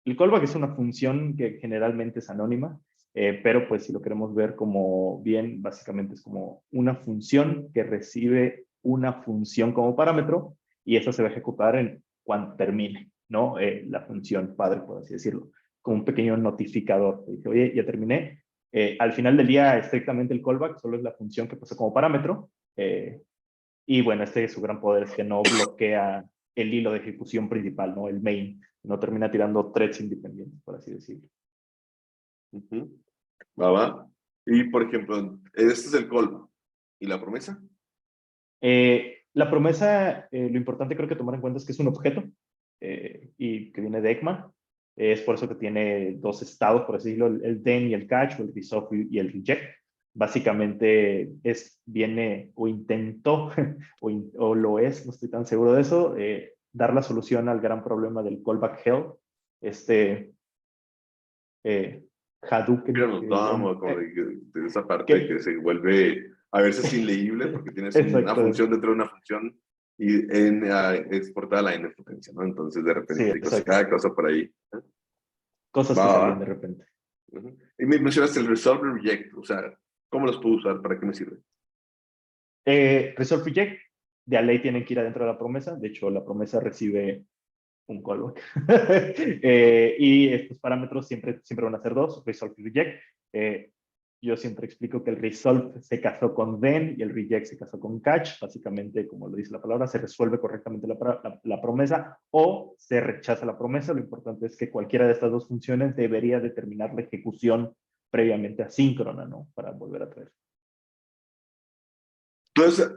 el callback es una función que generalmente es anónima, pero pues si lo queremos ver como bien, básicamente es como una función que recibe una función como parámetro y esa se va a ejecutar cuando termine, ¿no? La función padre, por así decirlo, como un pequeño notificador. Dice, oye, ya terminé. Al final del día, estrictamente el callback solo es la función que pasó como parámetro. Y bueno, su gran poder es que no bloquea el hilo de ejecución principal, ¿no? El main. No termina tirando threads independientes, por así decirlo. Va. Y, por ejemplo, este es el callback. ¿Y la promesa? La promesa, lo importante creo que tomar en cuenta es que es un objeto y que viene de ECMA. Es por eso que tiene 2 estados, por así decirlo, el then y el catch, o el resolve y el reject. Básicamente viene o intentó, o lo es, no estoy tan seguro de eso, dar la solución al gran problema del callback hell. Hadouken. Pero nos damos como de esa parte Que, que se vuelve a veces inleíble porque tienes una exacto. función dentro de una función y exportada a la n potencia, ¿no? Entonces de Sí, repente hay exacto. cada cosa por ahí. Cosas Va, que va, salían de va. repente. Y me mencionaste el resolve y reject, o sea, ¿cómo los puedo usar? ¿Para qué me sirve? Resolve reject, de a ley tienen que ir adentro de la promesa. De hecho, la promesa recibe un callback. Y estos parámetros siempre van a ser 2, resolve y reject. Yo siempre explico que el resolve se casó con then y el reject se casó con catch. Básicamente, como lo dice la palabra, se resuelve correctamente la promesa o se rechaza la promesa. Lo importante es que cualquiera de estas 2 funciones debería determinar la ejecución previamente asíncrona, ¿no? Para volver a traer.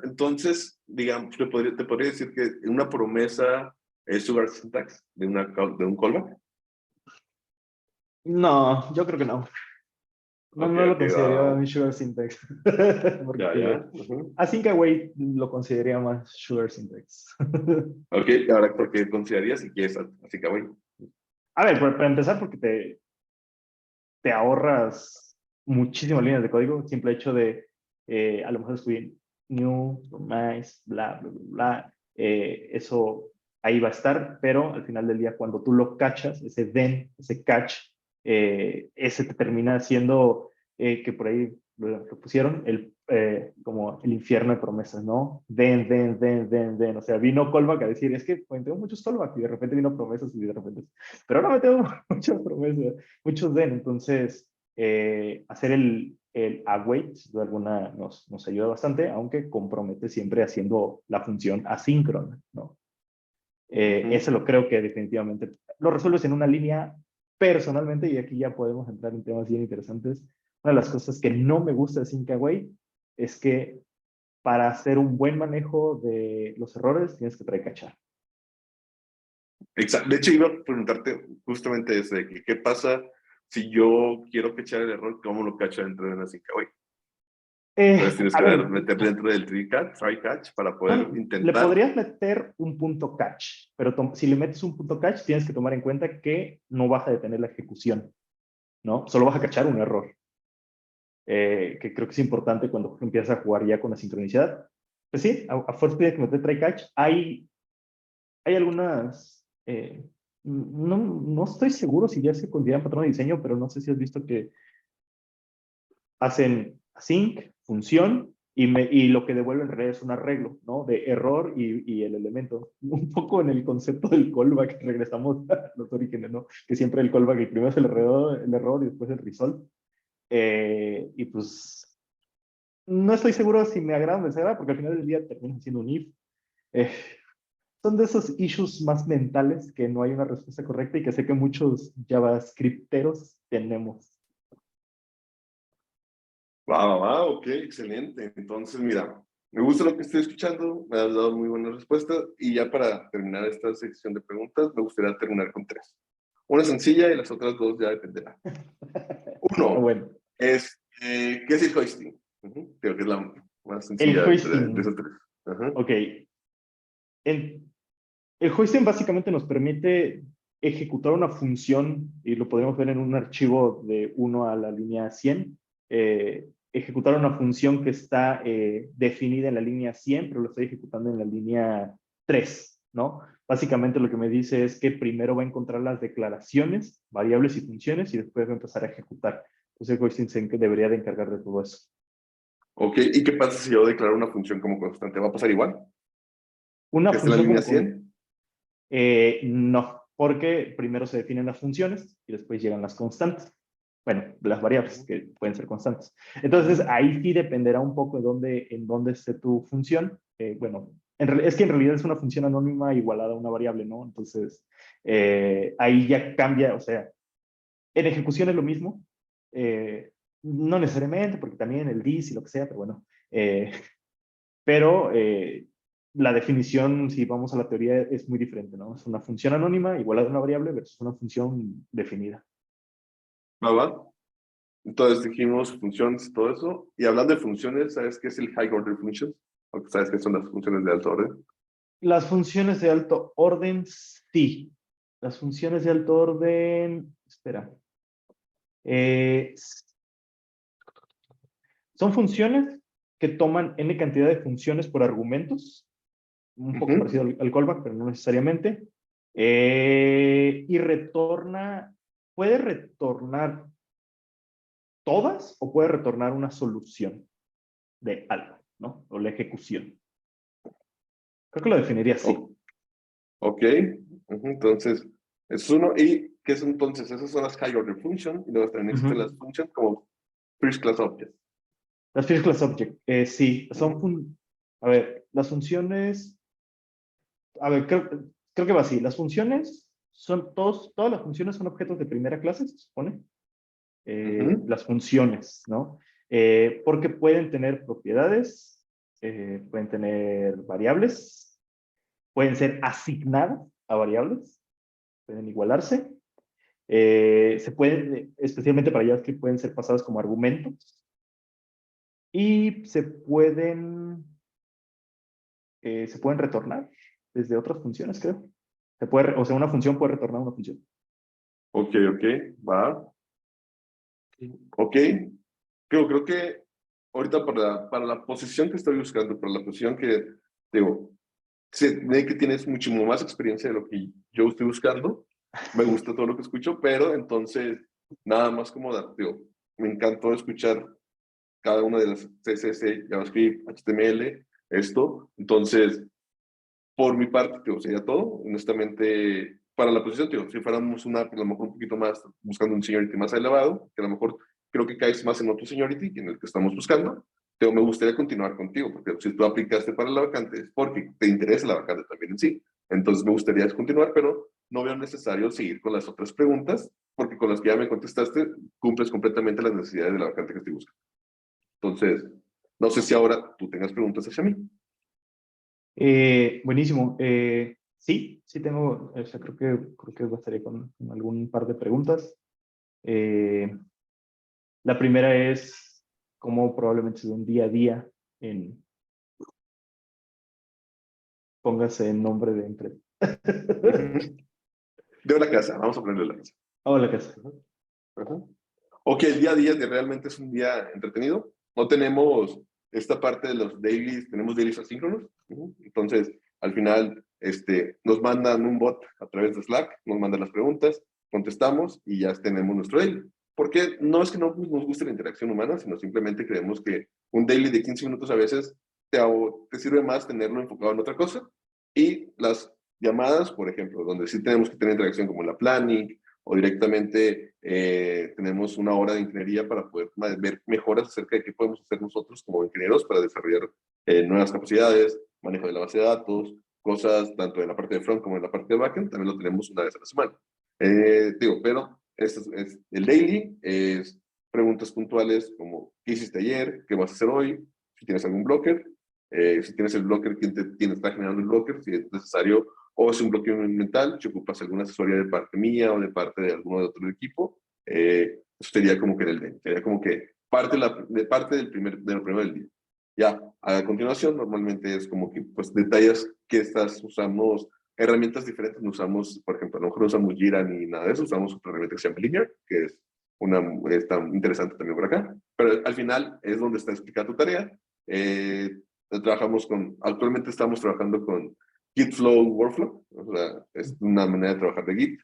Entonces, digamos, te podría decir que una promesa es sugar syntax de un callback. No, yo creo que no. No, Ok, no lo ok, va, consideraría va. un sugar syntax. Ya, Porque ya. async await lo consideraría más sugar syntax. Ok, ahora, ¿por qué considerarías si quieres así que bueno? A ver, para empezar, porque te ahorras muchísimas líneas de código. Simple hecho de a lo mejor escribir new, nice, bla, bla, bla, bla. Eso ahí va a estar, pero al final del día, cuando tú lo cachas, ese then, ese catch, ese te termina siendo que por ahí lo pusieron, como el infierno de promesas, ¿no? Then. O sea, vino callback a decir, es que pues, tengo muchos callbacks y de repente vino promesas y de repente. Pero ahora me tengo muchas promesas, muchos then. Entonces, hacer el await de alguna nos ayuda bastante, aunque compromete siempre haciendo la función asíncrona, ¿no? Eso lo creo que definitivamente lo resuelves en una línea, personalmente, y aquí ya podemos entrar en temas bien interesantes, una de las cosas que no me gusta de Syncaway es que para hacer un buen manejo de los errores tienes que try-catchar. Exacto. De hecho, iba a preguntarte justamente eso, de que qué pasa si yo quiero cachar el error, ¿cómo lo cacho dentro de una Syncaway? Entonces tienes A que ver, meter dentro del try catch para poder le intentar. podrías meter un punto catch, pero si le metes un punto catch, tienes que tomar en cuenta que no vas a detener la ejecución, ¿no? Solo vas a cachar un error, que creo que es importante cuando empiezas a jugar ya con la sincronicidad. Pues sí, a fuerza tienes que meter try catch. Hay algunas, no estoy seguro si ya se consideran patrón de diseño, pero no sé si has visto que hacen async, función, y lo que devuelve en realidad es un arreglo, ¿no? De error y el elemento. Un poco en el concepto del callback, regresamos a los orígenes, ¿no? Que siempre el callback, el primero es el error y después el resolve. Y pues, no estoy seguro si me agrada o me desagrada, porque al final del día termina siendo un if. Eh, Son de esos issues más mentales que no hay una respuesta correcta y que sé que muchos JavaScripteros tenemos. Ok, excelente. Entonces, mira, me gusta lo que estoy escuchando, me has dado muy buenas respuestas y ya para terminar esta sección de preguntas, me gustaría terminar con 3. Una sencilla y las otras 2 ya dependerá. Uno Bueno, es, ¿qué es el hoisting? Creo que es la más el sencilla de hoisting. esas 3. Ok. El hoisting básicamente nos permite ejecutar una función, y lo podemos ver en un archivo de 1 a la línea 100, ejecutar una función que está definida en la línea 100, pero lo estoy ejecutando en la línea 3, ¿no? Básicamente lo que me dice es que primero va a encontrar las declaraciones, variables y funciones, y después va a empezar a ejecutar. Entonces el hoisting debería de encargar de todo eso. Ok, ¿y qué pasa si yo declaro una función como constante? ¿Va a pasar igual? Una ¿Que esté en la función línea como 100? No, porque primero se definen las funciones y después llegan las constantes. Bueno, las variables que pueden ser constantes. Entonces, ahí sí dependerá un poco en dónde esté tu función. Bueno, es que en realidad es una función anónima igualada a una variable, ¿no? Entonces, ahí ya cambia, o sea, en ejecución es lo mismo. No necesariamente, porque también el this y lo que sea, pero bueno. Pero la definición, si vamos a la teoría, es muy diferente, ¿no? Es una función anónima igual a una variable versus una función definida. ¿Va? Entonces dijimos funciones y todo eso. Y hablando de funciones, ¿sabes qué es el high order functions? ¿O sabes qué son las funciones de alto orden? Las funciones de alto orden, sí. Las funciones de alto orden, espera. Eh, Son funciones que toman n cantidad de funciones por argumentos, un poco parecido al callback, pero no necesariamente. Y puede retornar todas o puede retornar una solución de algo, ¿no? O la ejecución. Creo que lo definiría así. Oh, ok. Entonces, es uno. ¿Y qué es entonces? Esas son las high order functions. Y luego también existen las functions como first class objects. Las first class object, sí, a ver, las funciones, a ver, creo que va así. Las funciones todas las funciones son objetos de primera clase, se supone. Las funciones, ¿no? Porque pueden tener propiedades, pueden tener variables, pueden ser asignadas a variables, pueden igualarse, especialmente para JavaScript, pueden ser pasadas como argumentos y se pueden retornar desde otras funciones, creo. O sea, una función puede retornar una función. Ok, va. Ok. Creo que ahorita para la posición que estoy buscando, para la posición que, digo, sé que tienes muchísimo más experiencia de lo que yo estoy buscando. Me gusta todo lo que escucho, pero entonces, nada más como digo, me encantó escuchar cada una de las CSS, JavaScript, HTML, esto. Entonces, por mi parte, digo, sería todo. Honestamente, para la posición, digo, si fuéramos a lo mejor un poquito más, buscando un seniority más elevado, que a lo mejor creo que caes más en otro seniority, en el que estamos buscando, pero me gustaría continuar contigo, porque si tú aplicaste para la vacante es porque te interesa la vacante también en sí. Entonces me gustaría continuar, pero no veo necesario seguir con las otras preguntas. porque con las que ya me contestaste, cumples completamente las necesidades de la vacante que estoy buscando. Entonces, no sé si ahora tú tengas preguntas hacia mí. Buenísimo. Sí tengo, o sea, creo que bastaría con algún par de preguntas. La primera es cómo probablemente es un día a día en, póngase el nombre de empresa. De la casa, vamos a ponerle la casa. La casa. Ajá. Ok, el día a día realmente es un día entretenido. No tenemos esta parte de los dailies, tenemos dailies asíncronos. Entonces, al final, nos mandan un bot a través de Slack, nos mandan las preguntas, contestamos y ya tenemos nuestro daily. Porque no es que no nos guste la interacción humana, sino simplemente creemos que un daily de 15 minutos a veces te sirve más tenerlo enfocado en otra cosa. Y las llamadas, por ejemplo, donde sí tenemos que tener interacción como la planning, o directamente tenemos una hora de ingeniería para poder ver mejoras acerca de qué podemos hacer nosotros como ingenieros para desarrollar nuevas capacidades, manejo de la base de datos, cosas tanto en la parte de front como en la parte de backend, también lo tenemos una vez a la semana. Pero el daily es preguntas puntuales como ¿qué hiciste ayer? ¿Qué vas a hacer hoy? Si tienes algún blocker, si tienes el blocker, ¿quién está generando el blocker? Si es necesario o es un bloqueo mental, si ocupas alguna asesoría de parte mía o de parte de alguno de otro equipo, eso sería como que en el día, sería como que parte del primero del día. Ya, a continuación, normalmente es como que, pues, detalles que usamos herramientas diferentes, no usamos, por ejemplo, a lo mejor no usamos Jira ni nada de eso, usamos otra herramienta que se llama Linear, que está interesante también por acá, pero al final es donde está explicada tu tarea. Actualmente estamos trabajando con GitFlow Workflow, o sea, es una manera de trabajar de Git,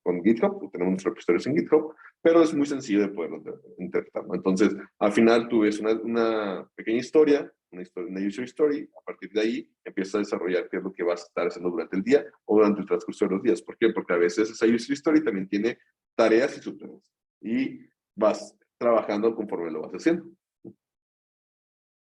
con GitHub, tenemos nuestros repositorios en GitHub, pero es muy sencillo de poderlo interpretar, ¿no? Entonces, al final tú ves una pequeña historia, una user story, a partir de ahí empiezas a desarrollar qué es lo que vas a estar haciendo durante el día o durante el transcurso de los días. ¿Por qué? Porque a veces esa user story también tiene tareas y subtareas, y vas trabajando conforme lo vas haciendo.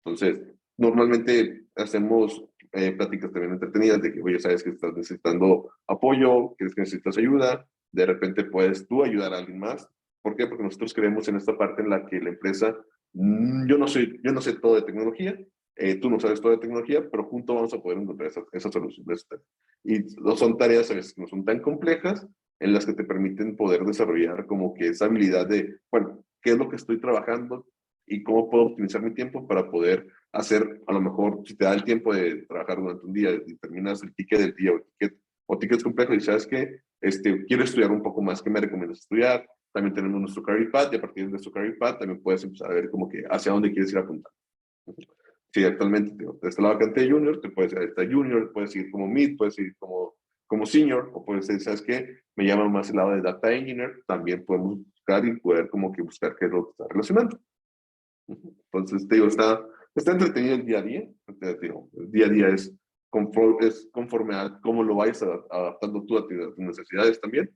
Entonces, normalmente hacemos pláticas también entretenidas de que, oye, sabes que estás necesitando apoyo, que necesitas ayuda, de repente puedes tú ayudar a alguien más. ¿Por qué? Porque nosotros creemos en esta parte en la que la empresa, yo no sé todo de tecnología, tú no sabes todo de tecnología, pero juntos vamos a poder encontrar esa solución. Y no son tareas a veces que no son tan complejas, en las que te permiten poder desarrollar como que esa habilidad de, bueno, ¿qué es lo que estoy trabajando? Y cómo puedo optimizar mi tiempo para poder hacer, a lo mejor, si te da el tiempo de trabajar durante un día y terminas el ticket del día o tickets complejos y sabes que quiero estudiar un poco más, ¿qué me recomiendas estudiar? También tenemos nuestro career path y a partir de nuestro career path también puedes empezar a ver como que hacia dónde quieres ir apuntando. Sí, actualmente está la vacante de junior, te puedes ir a esta junior, puedes ir como mid, puedes ir como senior, o puedes ir, ¿sabes qué? Me llama más el lado de data engineer, también podemos buscar y poder como que buscar qué es lo que está relacionando. Entonces, te digo, está entretenido el día a día. Digo, el día a día es conforme a cómo lo vayas adaptando tú a tus necesidades también.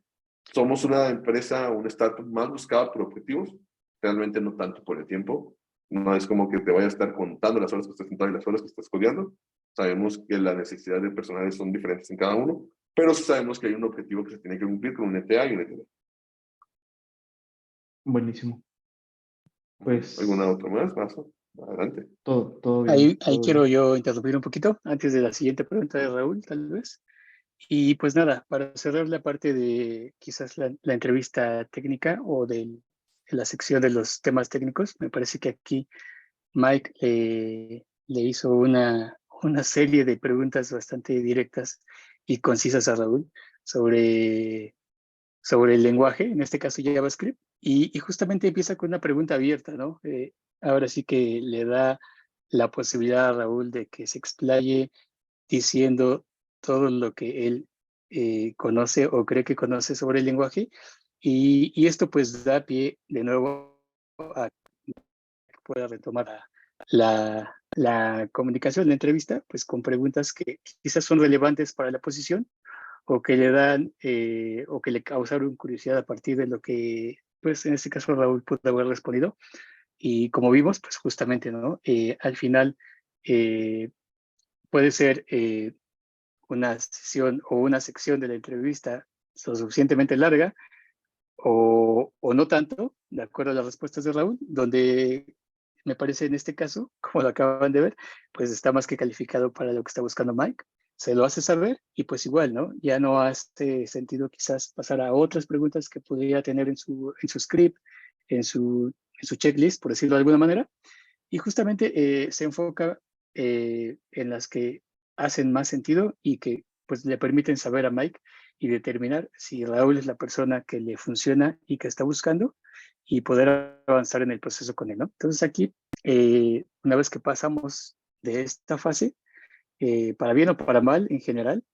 Somos una empresa, un startup más buscada por objetivos, realmente no tanto por el tiempo. No es como que te vaya a estar contando las horas que estás sentado y las horas que estás codeando. Sabemos que las necesidades de personales son diferentes en cada uno, pero sí sabemos que hay un objetivo que se tiene que cumplir con un ETA y un ETD. Buenísimo. Pues ¿Alguna otra más? Adelante. todo Ahí bien. Todo quiero bien. yo interrumpir un poquito antes de la siguiente pregunta de Raúl, tal vez. Y pues nada, para cerrar la parte de quizás la entrevista técnica o de la sección de los temas técnicos, me parece que aquí Mike le hizo una serie de preguntas bastante directas y concisas a Raúl sobre el lenguaje, en este caso JavaScript, y justamente empieza con una pregunta abierta, ¿no? Ahora sí que le da la posibilidad a Raúl de que se explaye diciendo todo lo que él conoce o cree que conoce sobre el lenguaje, y esto pues da pie de nuevo a que pueda retomar la comunicación, la entrevista, pues con preguntas que quizás son relevantes para la posición o que le dan o que le causaron curiosidad a partir de lo que, pues en este caso Raúl pudo haber respondido. Y como vimos, pues justamente, ¿no? Al final puede ser una sesión o una sección de la entrevista lo suficientemente larga o no tanto, de acuerdo a las respuestas de Raúl, donde me parece en este caso, como lo acaban de ver, pues está más que calificado para lo que está buscando Mike. Se lo hace saber y pues igual, ¿no? Ya no hace sentido quizás pasar a otras preguntas que podría tener en su script, en su checklist, por decirlo de alguna manera. Y justamente se enfoca en las que hacen más sentido y que pues le permiten saber a Mike y determinar si Raúl es la persona que le funciona y que está buscando y poder avanzar en el proceso con él, ¿no? Entonces aquí, una vez que pasamos de esta fase, para bien o para mal en general,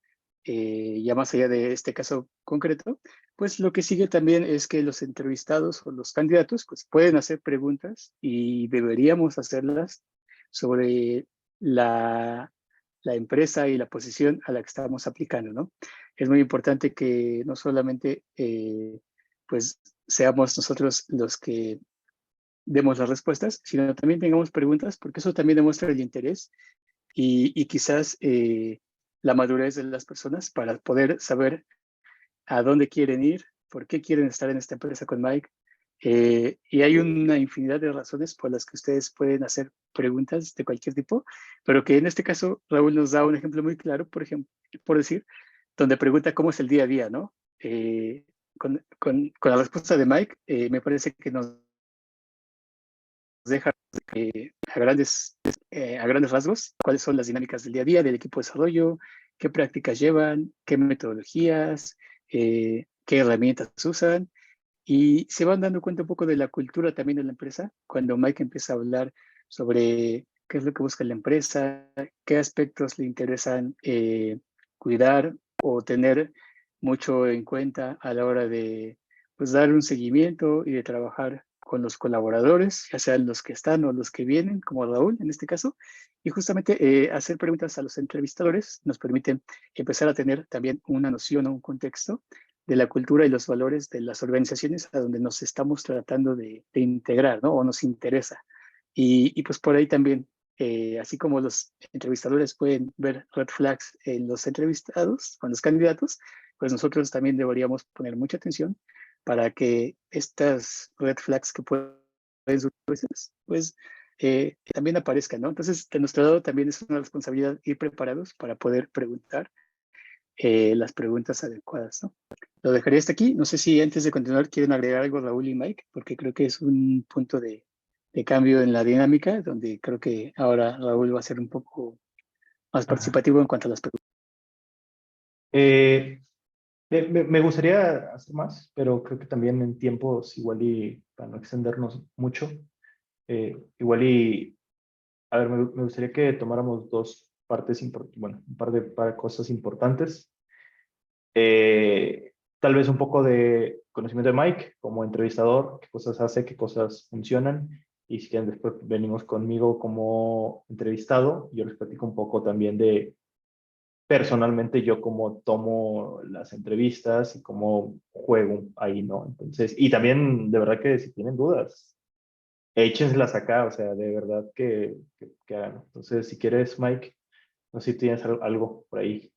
ya más allá de este caso concreto, pues lo que sigue también es que los entrevistados o los candidatos pues pueden hacer preguntas y deberíamos hacerlas sobre la, la empresa y la posición a la que estamos aplicando, ¿no? Es muy importante que no solamente pues seamos nosotros los que demos las respuestas, sino también tengamos preguntas, porque eso también demuestra el interés y quizás la madurez de las personas para poder saber a dónde quieren ir, por qué quieren estar en esta empresa con Mike. Y hay una infinidad de razones por las que ustedes pueden hacer preguntas de cualquier tipo, pero que en este caso Raúl nos da un ejemplo muy claro, por ejemplo, por decir, donde pregunta cómo es el día a día, ¿no? Con la respuesta de Mike, me parece que nos deja a grandes rasgos cuáles son las dinámicas del día a día del equipo de desarrollo, qué prácticas llevan, qué metodologías, qué herramientas usan y se van dando cuenta un poco de la cultura también de la empresa cuando Mike empieza a hablar sobre qué es lo que busca la empresa, qué aspectos le interesan cuidar o tener mucho en cuenta a la hora de pues, dar un seguimiento y de trabajar con los colaboradores, ya sean los que están o los que vienen, como Raúl en este caso, y justamente hacer preguntas a los entrevistadores nos permite empezar a tener también una noción o un contexto de la cultura y los valores de las organizaciones a donde nos estamos tratando de integrar, ¿no? O nos interesa. Y pues por ahí también, así como los entrevistadores pueden ver red flags en los entrevistados, con los candidatos, pues nosotros también deberíamos poner mucha atención para que estas red flags que pueden surgir, pues también aparezcan, ¿no? Entonces, de nuestro lado también es una responsabilidad ir preparados para poder preguntar las preguntas adecuadas, ¿no? Lo dejaría hasta aquí. No sé si antes de continuar quieren agregar algo Raúl y Mike, porque creo que es un punto de cambio en la dinámica, donde creo que ahora Raúl va a ser un poco más Ajá. participativo en cuanto a las preguntas. Me gustaría hacer más, pero creo que también en tiempos igual y para no extendernos mucho, igual y, a ver, me gustaría que tomáramos dos partes importantes, bueno, un par de cosas importantes. Tal vez un poco de conocimiento de Mike como entrevistador, qué cosas hace, qué cosas funcionan. Y si quieren, después venimos conmigo como entrevistado. Yo les platico un poco también de personalmente yo cómo tomo las entrevistas y cómo juego ahí, ¿no? Entonces, y también de verdad que si tienen dudas, échenselas acá, o sea, de verdad que hagan. Entonces, si quieres, Mike, no sé si tienes algo por ahí.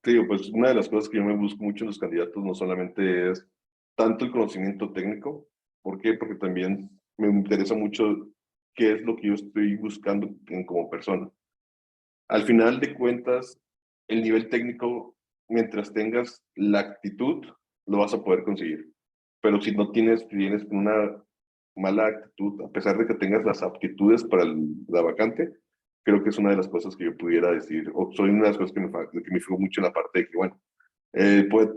Te digo, pues una de las cosas que yo me busco mucho en los candidatos no solamente es tanto el conocimiento técnico. ¿Por qué? Porque también me interesa mucho qué es lo que yo estoy buscando como persona. Al final de cuentas, el nivel técnico, mientras tengas la actitud, lo vas a poder conseguir. Pero si no tienes una mala actitud, a pesar de que tengas las aptitudes para la vacante, creo que es una de las cosas que yo pudiera decir, o soy una de las cosas que me fijo mucho en la parte de que, bueno,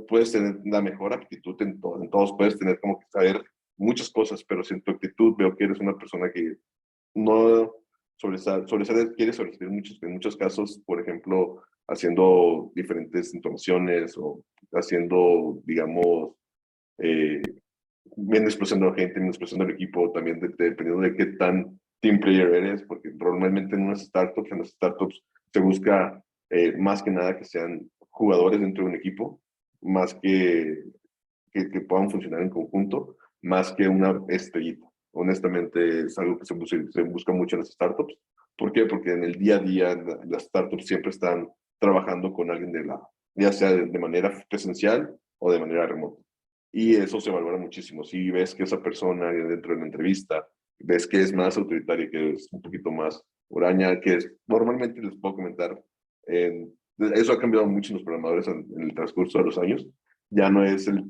puedes tener la mejor aptitud en todos, puedes tener como que saber muchas cosas, pero si en tu actitud veo que eres una persona que no quiere sobresalir en muchos casos, por ejemplo, haciendo diferentes entonaciones o haciendo, digamos, eh, menospreciando a gente, menospreciando al equipo, también dependiendo de qué tan team player eres, porque normalmente en las startups se busca más que nada que sean jugadores dentro de un equipo, más que puedan funcionar en conjunto, más que una estrellita. Honestamente, es algo que se busca mucho en las startups, ¿Por qué? Porque en el día a día las startups siempre están trabajando con alguien de lado, ya sea de manera presencial o de manera remota. Y eso se valora muchísimo. Si ves que esa persona dentro de la entrevista, ves que es más autoritaria, que es un poquito más huraña, que es, normalmente les puedo comentar, eso ha cambiado mucho en los programadores en el transcurso de los años. Ya no es el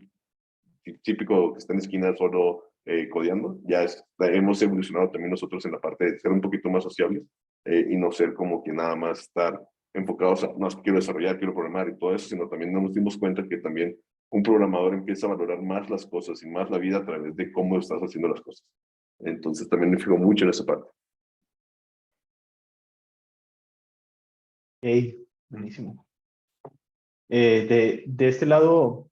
típico que está en la esquina solo codeando, hemos evolucionado también nosotros en la parte de ser un poquito más sociables y no ser como que nada más estar enfocados a, no, quiero desarrollar, quiero programar y todo eso, sino también nos dimos cuenta que también un programador empieza a valorar más las cosas y más la vida a través de cómo estás haciendo las cosas. Entonces también me fijo mucho en esa parte. Ok, buenísimo. De este lado,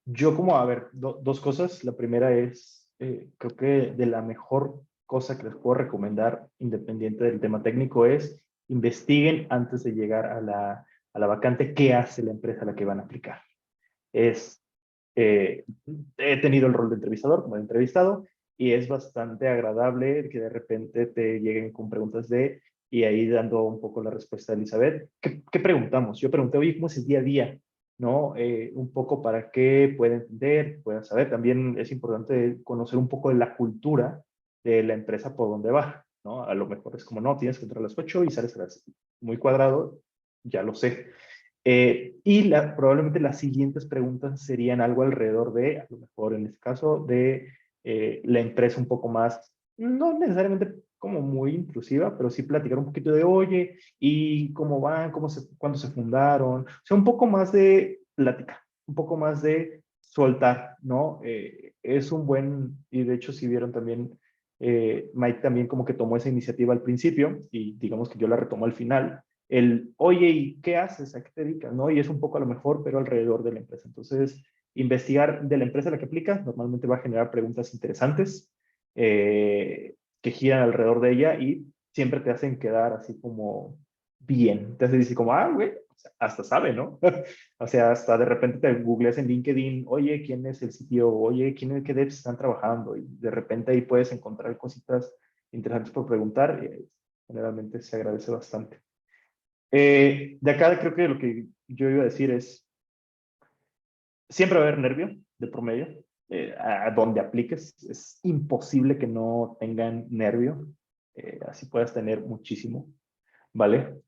yo como, a ver, dos cosas. La primera es, creo que de la mejor cosa que les puedo recomendar, independiente del tema técnico, es investiguen antes de llegar a la vacante qué hace la empresa a la que van a aplicar. Es, he tenido el rol de entrevistador como de entrevistado y es bastante agradable que de repente te lleguen con preguntas y ahí dando un poco la respuesta de Elizabeth. ¿Qué preguntamos? Yo pregunté, oye, ¿cómo es el día a día? ¿No? Un poco para que pueda entender, pueda saber. También es importante conocer un poco de la cultura de la empresa por donde va, ¿no? A lo mejor es como, no, tienes que entrar a las 8 y sales a las muy cuadrado, ya lo sé. Probablemente las siguientes preguntas serían algo alrededor de, a lo mejor en este caso, de la empresa un poco más, no necesariamente como muy intrusiva, pero sí platicar un poquito de, oye, ¿y cómo van? ¿Cuándo se fundaron? O sea, un poco más de plática, un poco más de soltar, ¿no? Es un buen, y de hecho si vieron también, Mike también como que tomó esa iniciativa al principio y digamos que yo la retomo al final oye, ¿y qué haces? ¿A qué te dedicas? ¿No? Y es un poco a lo mejor, pero alrededor de la empresa. Entonces, investigar de la empresa a la que aplicas normalmente va a generar preguntas interesantes que giran alrededor de ella y siempre te hacen quedar así como bien. Te hacen decir como, güey, o sea, hasta sabe, ¿no? O sea, hasta de repente te googleas en LinkedIn, oye, ¿quién es el sitio? Oye, ¿qué devs están trabajando? Y de repente ahí puedes encontrar cositas interesantes por preguntar. Generalmente se agradece bastante. De acá creo que lo que yo iba a decir es, siempre va a haber nervio de promedio, a donde apliques, es imposible que no tengan nervio, así puedas tener muchísimo, ¿vale?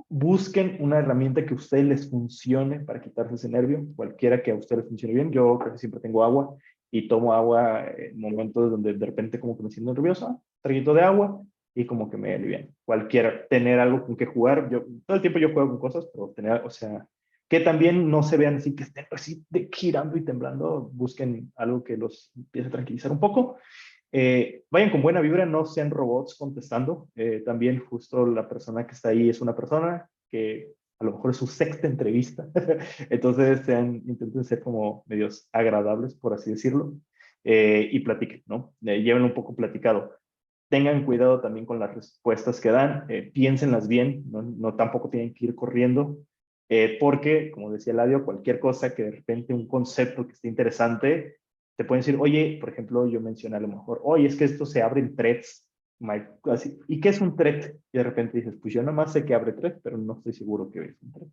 Busquen una herramienta que a ustedes les funcione para quitarse ese nervio, cualquiera que a ustedes les funcione bien. Yo casi siempre tengo agua y tomo agua en momentos donde de repente como que me siento nerviosa, traguito de agua y como que me alivia. Cualquiera, tener algo con que jugar. Yo todo el tiempo yo juego con cosas, pero tener, o sea, que también no se vean así, que estén así girando y temblando. Busquen algo que los empiece a tranquilizar un poco. Vayan con buena vibra, no sean robots contestando. También justo la persona que está ahí es una persona que a lo mejor es su sexta entrevista. Entonces intenten ser como medios agradables, por así decirlo, y platiquen, ¿no? Llévenlo un poco platicado. Tengan cuidado también con las respuestas que dan, piénsenlas bien, no tampoco tienen que ir corriendo, porque, como decía Ladio, cualquier cosa que de repente un concepto que esté interesante, te pueden decir, oye, por ejemplo, yo mencioné a lo mejor, oye, es que esto se abre en threads, Mike, así, ¿y qué es un thread? Y de repente dices, pues yo nada más sé que abre thread, pero no estoy seguro que es un thread,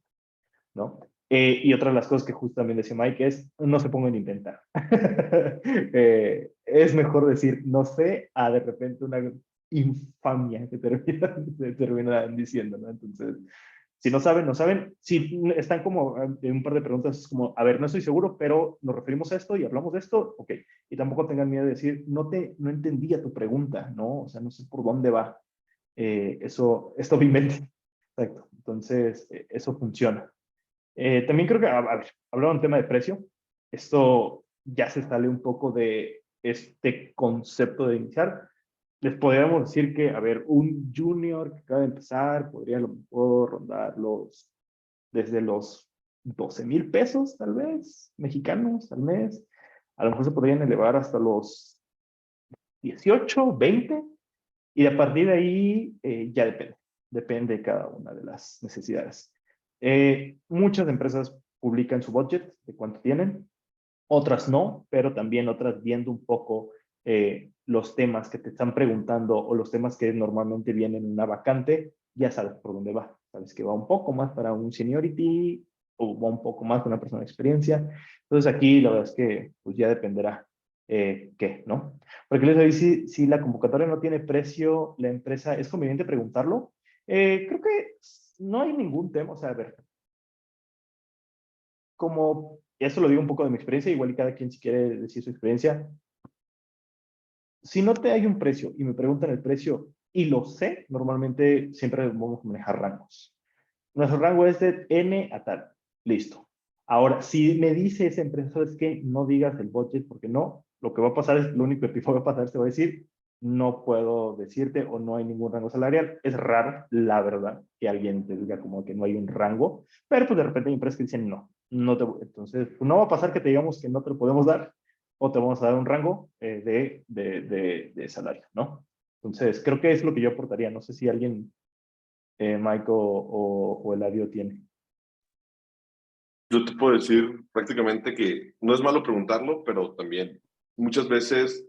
¿no? Y otra de las cosas que justo también decía Mike es, no se pongan a inventar. Es mejor decir, no sé, a de repente una infamia que terminan diciendo, ¿no? Entonces, si no saben, no saben. Si están como en un par de preguntas, es como, a ver, no estoy seguro, pero nos referimos a esto y hablamos de esto, ok. Y tampoco tengan miedo de decir, no entendía tu pregunta, ¿no? O sea, no sé por dónde va. Esto me inventa. Exacto. Entonces, eso funciona. También creo que, a ver, hablando de un tema de precio, esto ya se sale un poco de este concepto de iniciar. Les podríamos decir que, a ver, un junior que acaba de empezar podría a lo mejor rondar desde los 12,000 pesos, tal vez, mexicanos al mes. A lo mejor se podrían elevar hasta los 18, 20, y a partir de ahí ya depende de cada una de las necesidades. Muchas empresas publican su budget de cuánto tienen. otras no, pero también otras viendo un poco los temas que te están preguntando o los temas que normalmente vienen en una vacante, ya sabes por dónde va. Sabes que va un poco más para un seniority o va un poco más para una persona de experiencia. Entonces aquí la verdad es que pues ya dependerá qué, ¿no? Porque les digo, si la convocatoria no tiene precio, la empresa, ¿es conveniente preguntarlo? Creo que no hay ningún tema, o sea, a ver, como, y eso lo digo un poco de mi experiencia, igual y cada quien si quiere decir su experiencia, si no te hay un precio y me preguntan el precio y lo sé, normalmente siempre vamos a manejar rangos. Nuestro rango es de N a tal. Listo. Ahora, si me dice esa empresa, ¿sabes qué? No digas el budget porque no. Lo que va a pasar es, lo único que va a pasar es te va a decir, no puedo decirte o no hay ningún rango salarial. Es raro, la verdad, que alguien te diga como que no hay un rango, pero pues de repente hay empresas que dicen no, no te, entonces pues no va a pasar que te digamos que no te lo podemos dar o te vamos a dar un rango de salario, ¿no? Entonces, creo que es lo que yo aportaría. No sé si alguien Mike o Eladio tiene. Yo te puedo decir prácticamente que no es malo preguntarlo, pero también muchas veces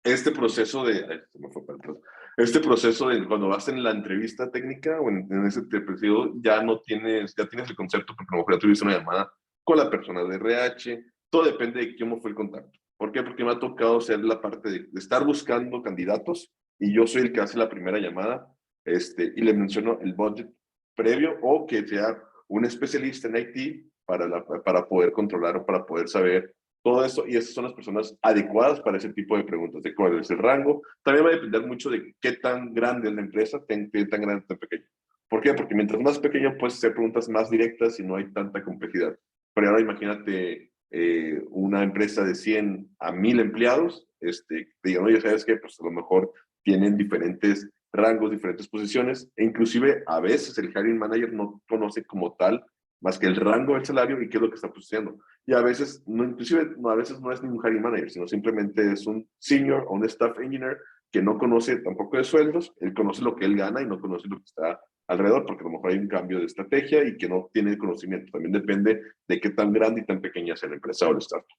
este proceso de, ay, se me fue para atrás. Este proceso de cuando vas en la entrevista técnica o en ese periodo, ya no tienes, ya tienes el concepto, porque a lo mejor ya tuviste una llamada con la persona de RH, todo depende de cómo fue el contacto. ¿Por qué? Porque me ha tocado ser la parte de estar buscando candidatos y yo soy el que hace la primera llamada y le menciono el budget previo o que sea un especialista en IT para poder controlar o para poder saber todo eso, y esas son las personas adecuadas para ese tipo de preguntas, de cuál es el rango. También va a depender mucho de qué tan grande es la empresa, qué tan grande, tan pequeño. ¿Por qué? Porque mientras más pequeño puedes hacer preguntas más directas y no hay tanta complejidad. Pero ahora imagínate una empresa de 100 a 1000 empleados, digan, oye, ¿sabes qué? Pues a lo mejor tienen diferentes rangos, diferentes posiciones, e inclusive a veces el hiring manager no conoce como tal más que el rango del salario y qué es lo que está posicionando. Y a veces, no, inclusive, no, a veces no es ni un hiring manager, sino simplemente es un senior o un staff engineer que no conoce tampoco de sueldos, él conoce lo que él gana y no conoce lo que está alrededor, porque a lo mejor hay un cambio de estrategia y que no tiene conocimiento. También depende de qué tan grande y tan pequeña sea la empresa o el startup.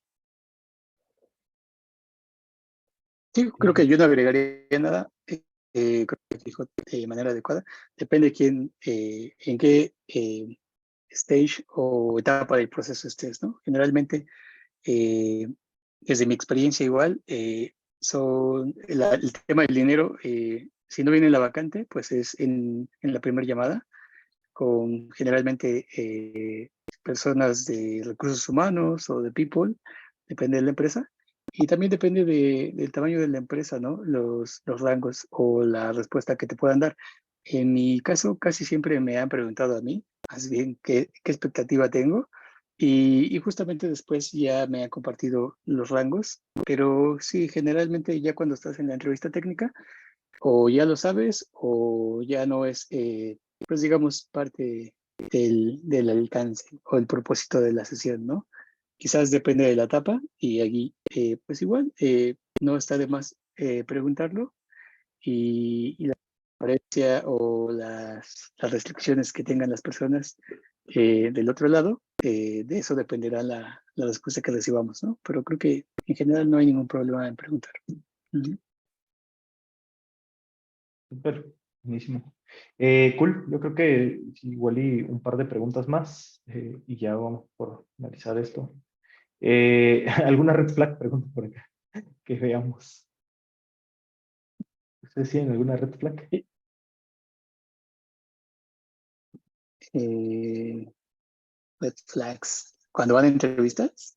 Sí, creo que yo no agregaría nada. Creo que dijo de manera adecuada. Depende de quién, en qué stage o etapa del proceso estés, ¿no? Generalmente, desde mi experiencia igual, el tema del dinero, si no viene la vacante, pues es en la primera llamada con generalmente personas de recursos humanos o de people, depende de la empresa. Y también depende del tamaño de la empresa, ¿no? Los rangos o la respuesta que te puedan dar. En mi caso, casi siempre me han preguntado a mí, más bien, qué expectativa tengo. Y justamente después ya me han compartido los rangos. Pero sí, generalmente ya cuando estás en la entrevista técnica, o ya lo sabes o ya no es, pues digamos, parte del alcance o el propósito de la sesión, ¿no? Quizás depende de la etapa y aquí, pues igual, no está de más preguntarlo y la diferencia o las restricciones que tengan las personas del otro lado, de eso dependerá la respuesta que recibamos, ¿no? Pero creo que en general no hay ningún problema en preguntar. Ujú. Súper, buenísimo. Cool, yo creo que igual y un par de preguntas más y ya vamos por analizar esto. ¿Alguna red flag? Pregunto por acá, que veamos. ¿Ustedes tienen alguna red flag? Eh, Red flags. Cuando van a entrevistas,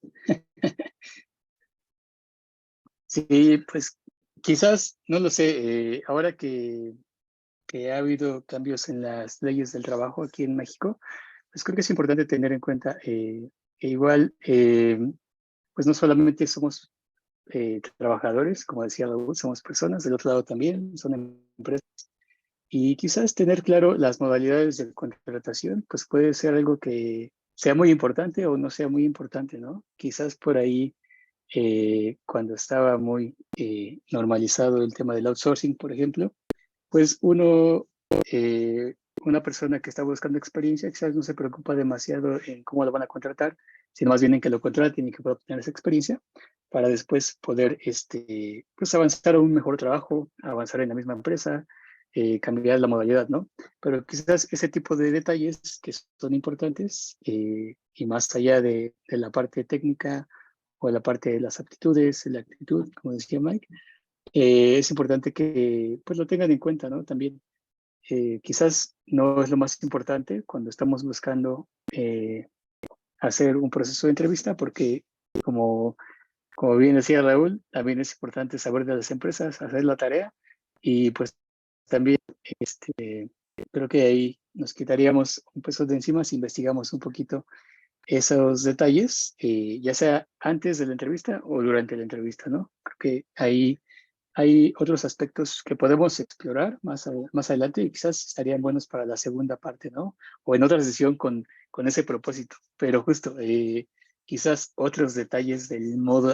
sí, pues quizás, no lo sé, ahora que ha habido cambios en las leyes del trabajo aquí en México, pues creo que es importante tener en cuenta que igual, pues no solamente somos trabajadores, como decía Raúl, somos personas, del otro lado también son empresas. Y quizás tener claro las modalidades de contratación, pues puede ser algo que sea muy importante o no sea muy importante, ¿no? Quizás por ahí, cuando estaba muy normalizado el tema del outsourcing, por ejemplo, pues uno una persona que está buscando experiencia quizás no se preocupa demasiado en cómo lo van a contratar, sino más bien en que lo contraten y que pueda obtener esa experiencia para después poder pues avanzar a un mejor trabajo, avanzar en la misma empresa, cambiar la modalidad, ¿no? Pero quizás ese tipo de detalles que son importantes y más allá de la parte técnica o la parte de las aptitudes, la actitud, como decía Mike, es importante que pues lo tengan en cuenta, ¿no? También quizás no es lo más importante cuando estamos buscando hacer un proceso de entrevista porque como, como bien decía Raúl, también es importante saber de las empresas, hacer la tarea y pues también creo que ahí nos quitaríamos un peso de encima si investigamos un poquito esos detalles, ya sea antes de la entrevista o durante la entrevista, ¿no? Creo que ahí hay otros aspectos que podemos explorar más adelante y quizás estarían buenos para la segunda parte, ¿no? O en otra sesión con ese propósito. Pero justo, quizás otros detalles de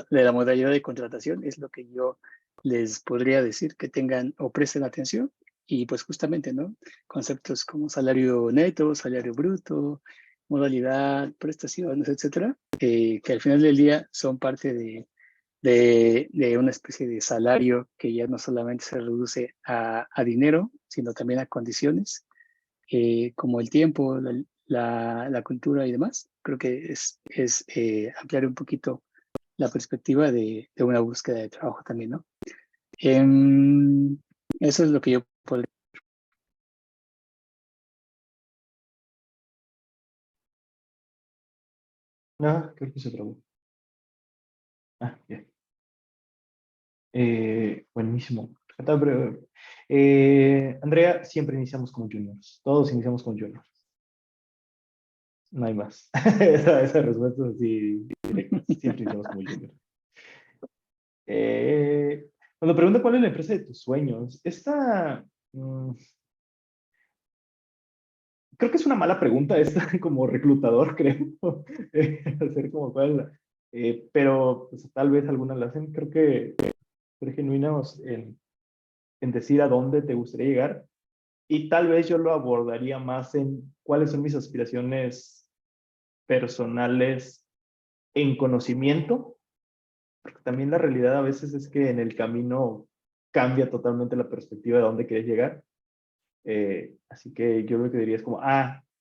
la modalidad de contratación es lo que yo les podría decir que tengan o presten atención. Y pues justamente, ¿no? Conceptos como salario neto, salario bruto, modalidad, prestaciones, etcétera, que al final del día son parte de una especie de salario que ya no solamente se reduce a dinero, sino también a condiciones, como el tiempo, la cultura y demás. Creo que es ampliar un poquito la perspectiva de una búsqueda de trabajo también, ¿no? Em, Eso es lo que yo podría. No, creo que se trabó. Ah, bien. Buenísimo. Andrea, siempre iniciamos como juniors. Todos iniciamos como juniors. No hay más. Esa respuesta es así directa. Siempre iniciamos como juniors. Cuando pregunta cuál es la empresa de tus sueños, creo que es una mala pregunta esta como reclutador, creo. Hacer como cuál. Pero pues, tal vez algunas la hacen. Creo que ser genuinos en decir a dónde te gustaría llegar. Y tal vez yo lo abordaría más en cuáles son mis aspiraciones personales en conocimiento, porque también la realidad a veces es que en el camino cambia totalmente la perspectiva de dónde quieres llegar. Así que yo lo que diría es como,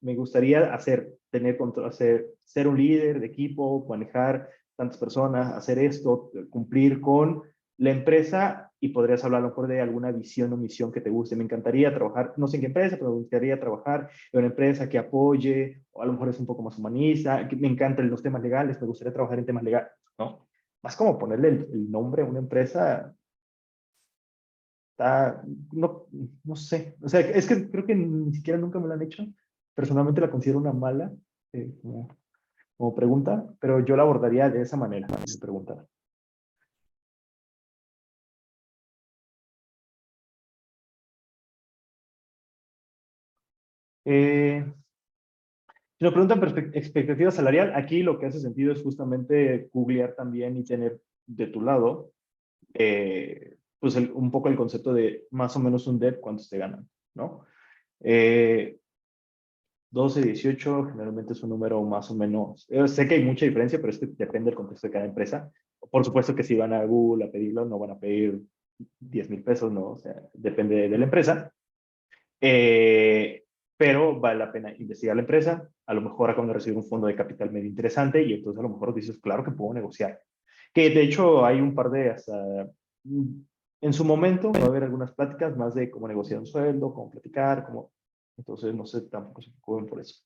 me gustaría tener control, ser un líder de equipo, manejar tantas personas, hacer esto, cumplir con la empresa y podrías hablar a lo mejor de alguna visión o misión que te guste. Me encantaría trabajar, no sé en qué empresa, pero me gustaría trabajar en una empresa que apoye, o a lo mejor es un poco más humanista, que me encantan los temas legales, me gustaría trabajar en temas legales, ¿no? Más como ponerle el nombre a una empresa está, no, no sé, o sea, es que creo que ni siquiera nunca me lo han hecho. Personalmente la considero una mala como pregunta, pero yo la abordaría de esa manera, si me preguntara. Si nos preguntan expectativa salarial, aquí lo que hace sentido es justamente googlear también y tener de tu lado pues un poco el concepto de más o menos un DEP, cuánto te ganan, ¿no? 12, 18, generalmente es un número más o menos. Sé que hay mucha diferencia, pero es que depende del contexto de cada empresa. Por supuesto que si van a Google a pedirlo, no van a pedir 10,000 pesos, ¿no? O sea, depende de la empresa. Pero vale la pena investigar la empresa. A lo mejor acaban de recibir un fondo de capital medio interesante y entonces a lo mejor dices, claro que puedo negociar. Que de hecho hay un par de en su momento va a haber algunas pláticas más de cómo negociar un sueldo, cómo platicar, cómo. Entonces no sé, tampoco se preocupen por eso.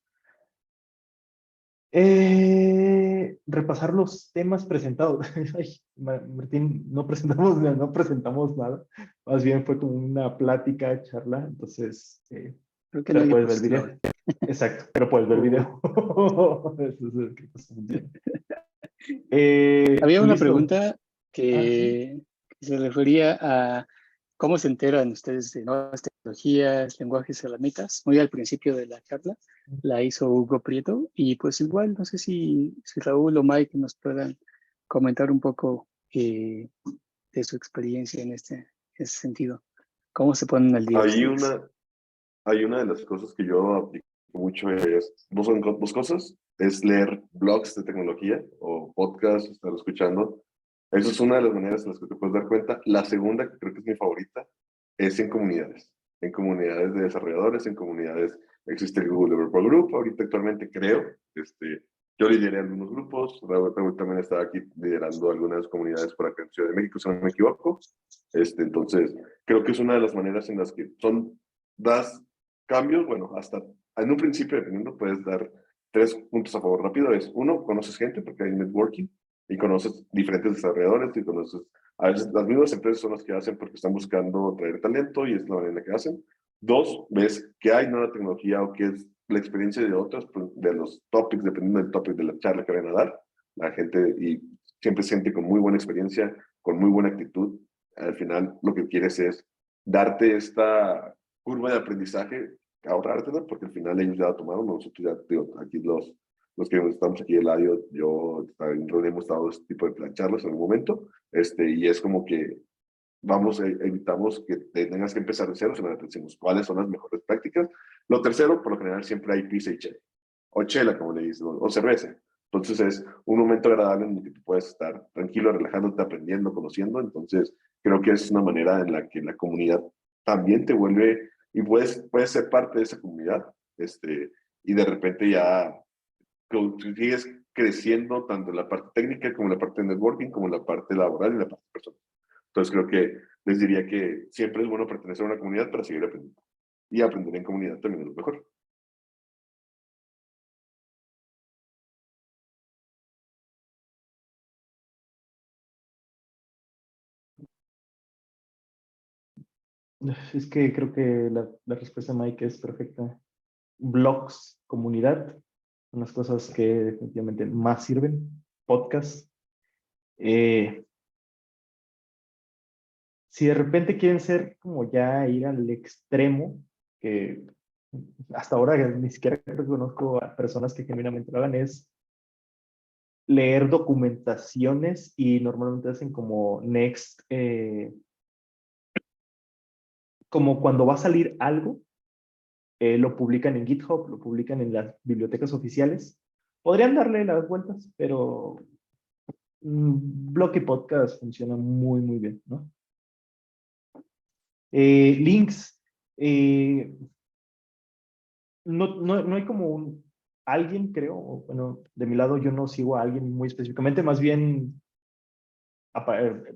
Repasar los temas presentados. Ay, Martín, no presentamos nada. Más bien fue como una plática, charla. Entonces, Creo que pero nadie puedes ver el puso el video. audio. Exacto, pero puedes ver el video. Eso es lo que pasa. Había una Listo. pregunta que se refería a cómo se enteran ustedes de nuevas tecnologías, lenguajes, herramientas. Muy al principio de la charla la hizo Hugo Prieto y pues igual no sé si Raúl o Mike nos puedan comentar un poco de su experiencia en ese sentido. ¿Cómo se ponen al día Hay ustedes? una, hay una de las cosas que yo aplico mucho es, son dos cosas, es leer blogs de tecnología o podcasts, estar escuchando. Eso es una de las maneras en las que te puedes dar cuenta. La segunda, que creo que es mi favorita, es en comunidades de desarrolladores, en comunidades, existe el Google Developer Group, ahorita actualmente creo, yo lideré algunos grupos, Raúl también estaba aquí liderando algunas comunidades por acá en Ciudad de México, si no me equivoco. Entonces, creo que es una de las maneras en las que das cambios, bueno, hasta en un principio, dependiendo, puedes dar 3 puntos a favor rápido. Es uno, conoces gente porque hay networking y conoces diferentes desarrolladores y conoces, a veces las mismas empresas son las que hacen porque están buscando traer talento y es la manera en la que hacen. Dos, ves que hay nueva tecnología o que es la experiencia de otros, de los topics, dependiendo del topic de la charla que vayan a dar. La gente, y siempre es gente con muy buena experiencia, con muy buena actitud. Al final, lo que quieres es darte esta curva de aprendizaje, ahorrártela, porque al final ellos ya la tomaron, nosotros ya, digo, aquí los que estamos aquí, Eladio, yo, Ron, hemos dado este tipo de charlas en algún momento, y es como que vamos, evitamos que tengas que empezar de cero, sino que decimos cuáles son las mejores prácticas. Lo tercero, por lo general, siempre hay pizza y chela, o chela, como le dicen, o cerveza. Entonces es un momento agradable en el que tú puedes estar tranquilo, relajándote, aprendiendo, conociendo. Entonces creo que es una manera en la que la comunidad también te vuelve y puedes ser parte de esa comunidad, y de repente ya tú sigues creciendo tanto en la parte técnica como en la parte de networking, como en la parte laboral y en la parte personal. Entonces creo que les diría que siempre es bueno pertenecer a una comunidad para seguir aprendiendo. Y aprender en comunidad también es lo mejor. Es que creo que la respuesta de Mike es perfecta. Blogs, comunidad, son las cosas que definitivamente más sirven. Podcast. Eh, si de repente quieren ser como ya ir al extremo, que hasta ahora ni siquiera creo que conozco a personas que genuinamente lo hagan, es leer documentaciones y normalmente hacen como next, como cuando va a salir algo, lo publican en GitHub, lo publican en las bibliotecas oficiales. Podrían darle las vueltas, pero blog y podcast funciona muy, muy bien, ¿no? Links. No hay como alguien, creo, bueno, de mi lado yo no sigo a alguien muy específicamente, más bien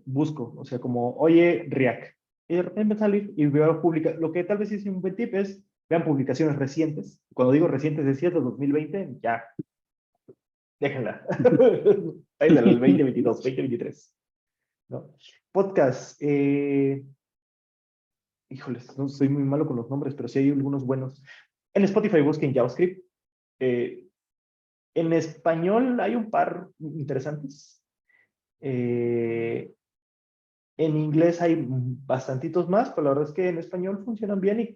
busco, o sea, como, oye, React. Y de repente me sale y veo publicar. Lo que tal vez es un buen tip es, vean publicaciones recientes. Cuando digo recientes, es cierto, 2020, ya, déjenla. Ahí del 2022, 2023. ¿No? Podcast. Híjoles, no soy muy malo con los nombres, pero sí hay algunos buenos. En Spotify busquen JavaScript. Eh, en español hay un par interesantes. En inglés hay bastantitos más, pero la verdad es que en español funcionan bien y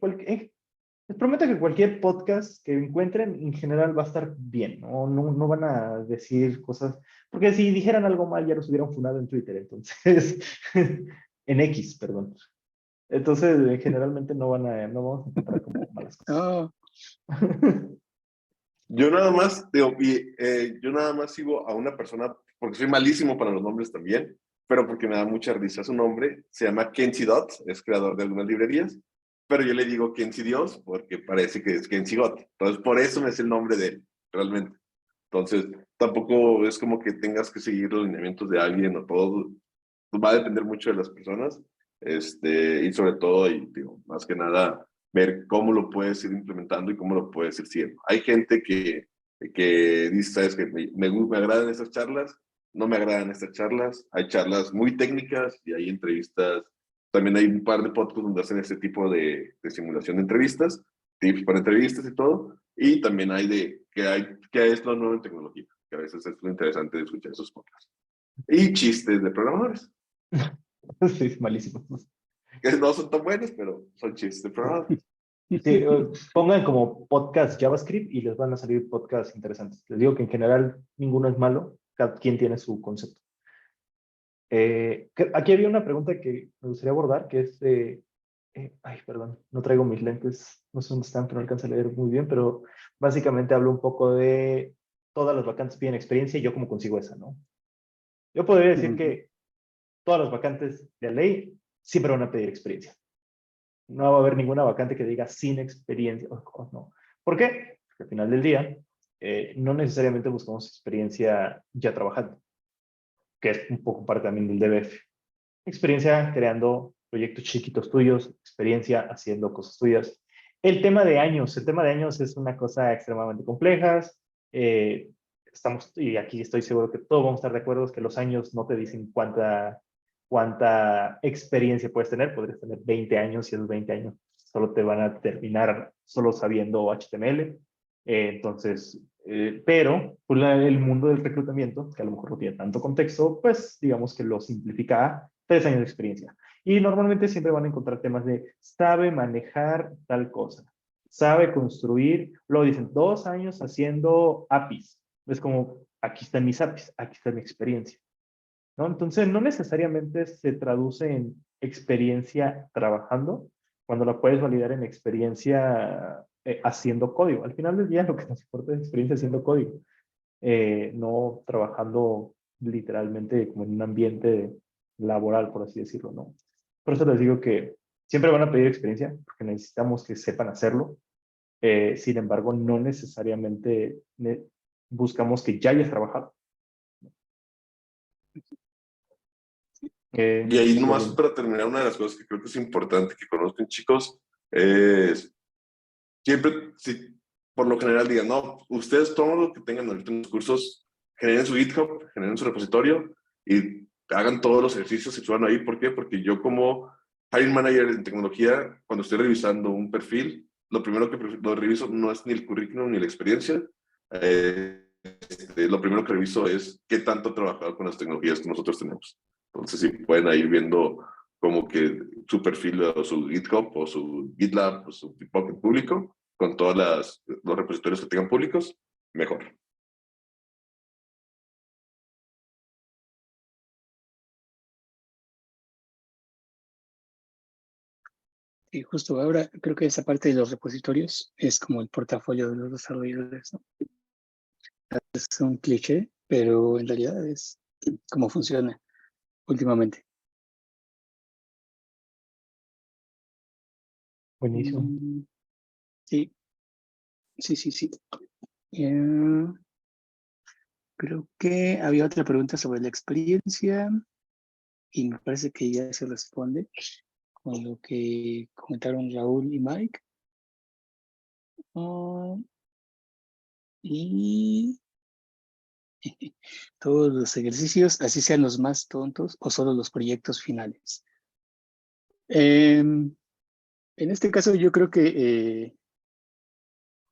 les prometo que cualquier podcast que encuentren en general va a estar bien, ¿no? No van a decir cosas, porque si dijeran algo mal ya los hubieran funado en Twitter, entonces, en X, perdón. Entonces, generalmente no vamos a encontrar como malas cosas. Oh, Yo nada más, digo, yo nada más sigo a una persona, porque soy malísimo para los nombres también, pero porque me da mucha risa su nombre. Se llama Kenzie Dot, es creador de algunas librerías, pero yo le digo Kenzie Dios porque parece que es Kenzie Got. Entonces, por eso me es el nombre de él, realmente. Entonces, tampoco es como que tengas que seguir los lineamientos de alguien o todo. Va a depender mucho de las personas, y sobre todo, y digo, más que nada, ver cómo lo puedes ir implementando y cómo lo puedes ir siguiendo. Hay gente que dice, sabes que me agradan estas charlas, no me agradan estas charlas, hay charlas muy técnicas y hay entrevistas, también hay un par de podcasts donde hacen este tipo de simulación de entrevistas, tips para entrevistas y todo, y también hay que es lo nuevo en tecnología, que a veces es lo interesante de escuchar esos podcasts. Y chistes de programadores, Sí, es malísimo. que no son tan buenos, pero son chistes de programadores. Sí, pongan como podcast JavaScript y les van a salir podcasts interesantes. Les digo que en general ninguno es malo, cada quien tiene su concepto. Aquí había una pregunta que me gustaría abordar, que es ay, perdón, no traigo mis lentes. no sé dónde están, pero no alcanzo a leer muy bien, pero básicamente hablo un poco de todas las vacantes piden experiencia y yo cómo consigo esa, ¿no? Yo podría decir que todas las vacantes de ley siempre van a pedir experiencia. No va a haber ninguna vacante que diga sin experiencia. No. ¿Por qué? Porque al final del día, no necesariamente buscamos experiencia ya trabajando, que es un poco parte también del DBF. Experiencia creando proyectos chiquitos tuyos, experiencia haciendo cosas tuyas. El tema de años es una cosa extremadamente compleja. Y aquí estoy seguro que todos vamos a estar de acuerdo, es que los años no te dicen cuánta experiencia puedes tener. Podrías tener 20 años y esos 20 años solo te van a terminar solo sabiendo HTML. Pero pues, el mundo del reclutamiento, que a lo mejor no tiene tanto contexto, pues digamos que lo simplifica a 3 años de experiencia. Y normalmente siempre van a encontrar temas de sabe manejar tal cosa, sabe construir, luego dicen 2 años haciendo APIs. Es como, aquí están mis APIs, aquí está mi experiencia, ¿no? Entonces, no necesariamente se traduce en experiencia trabajando, cuando la puedes validar en experiencia haciendo código. Al final del día, lo que nos importa es experiencia haciendo código, no trabajando literalmente como en un ambiente laboral, por así decirlo, ¿no? Por eso les digo que siempre van a pedir experiencia, porque necesitamos que sepan hacerlo. Sin embargo, no necesariamente buscamos que ya hayas trabajado. Y ahí Sí, nomás para terminar, una de las cosas que creo que es importante que conozcan, chicos, es siempre, si por lo general digan, no, ustedes todo lo que tengan ahorita en los cursos, generen su GitHub, generen su repositorio y hagan todos los ejercicios y suban ahí. ¿Por qué? Porque yo como hiring manager en tecnología, cuando estoy revisando un perfil, lo primero que lo reviso no es ni el currículum ni la experiencia. Lo primero que reviso es qué tanto ha trabajado con las tecnologías que nosotros tenemos. Entonces, si pueden ir viendo como que su perfil o su GitHub o su GitLab o su Bitbucket público, con todos los repositorios que tengan públicos, mejor. Y justo ahora creo que esa parte de los repositorios es como el portafolio de los desarrolladores, ¿no? Es un cliché, pero en realidad es como funciona últimamente. buenísimo. Sí, sí. Creo que había otra pregunta sobre la experiencia y me parece que ya se responde con lo que comentaron Raúl y Mike. Y todos los ejercicios, así sean los más tontos o solo los proyectos finales. En este caso yo creo que,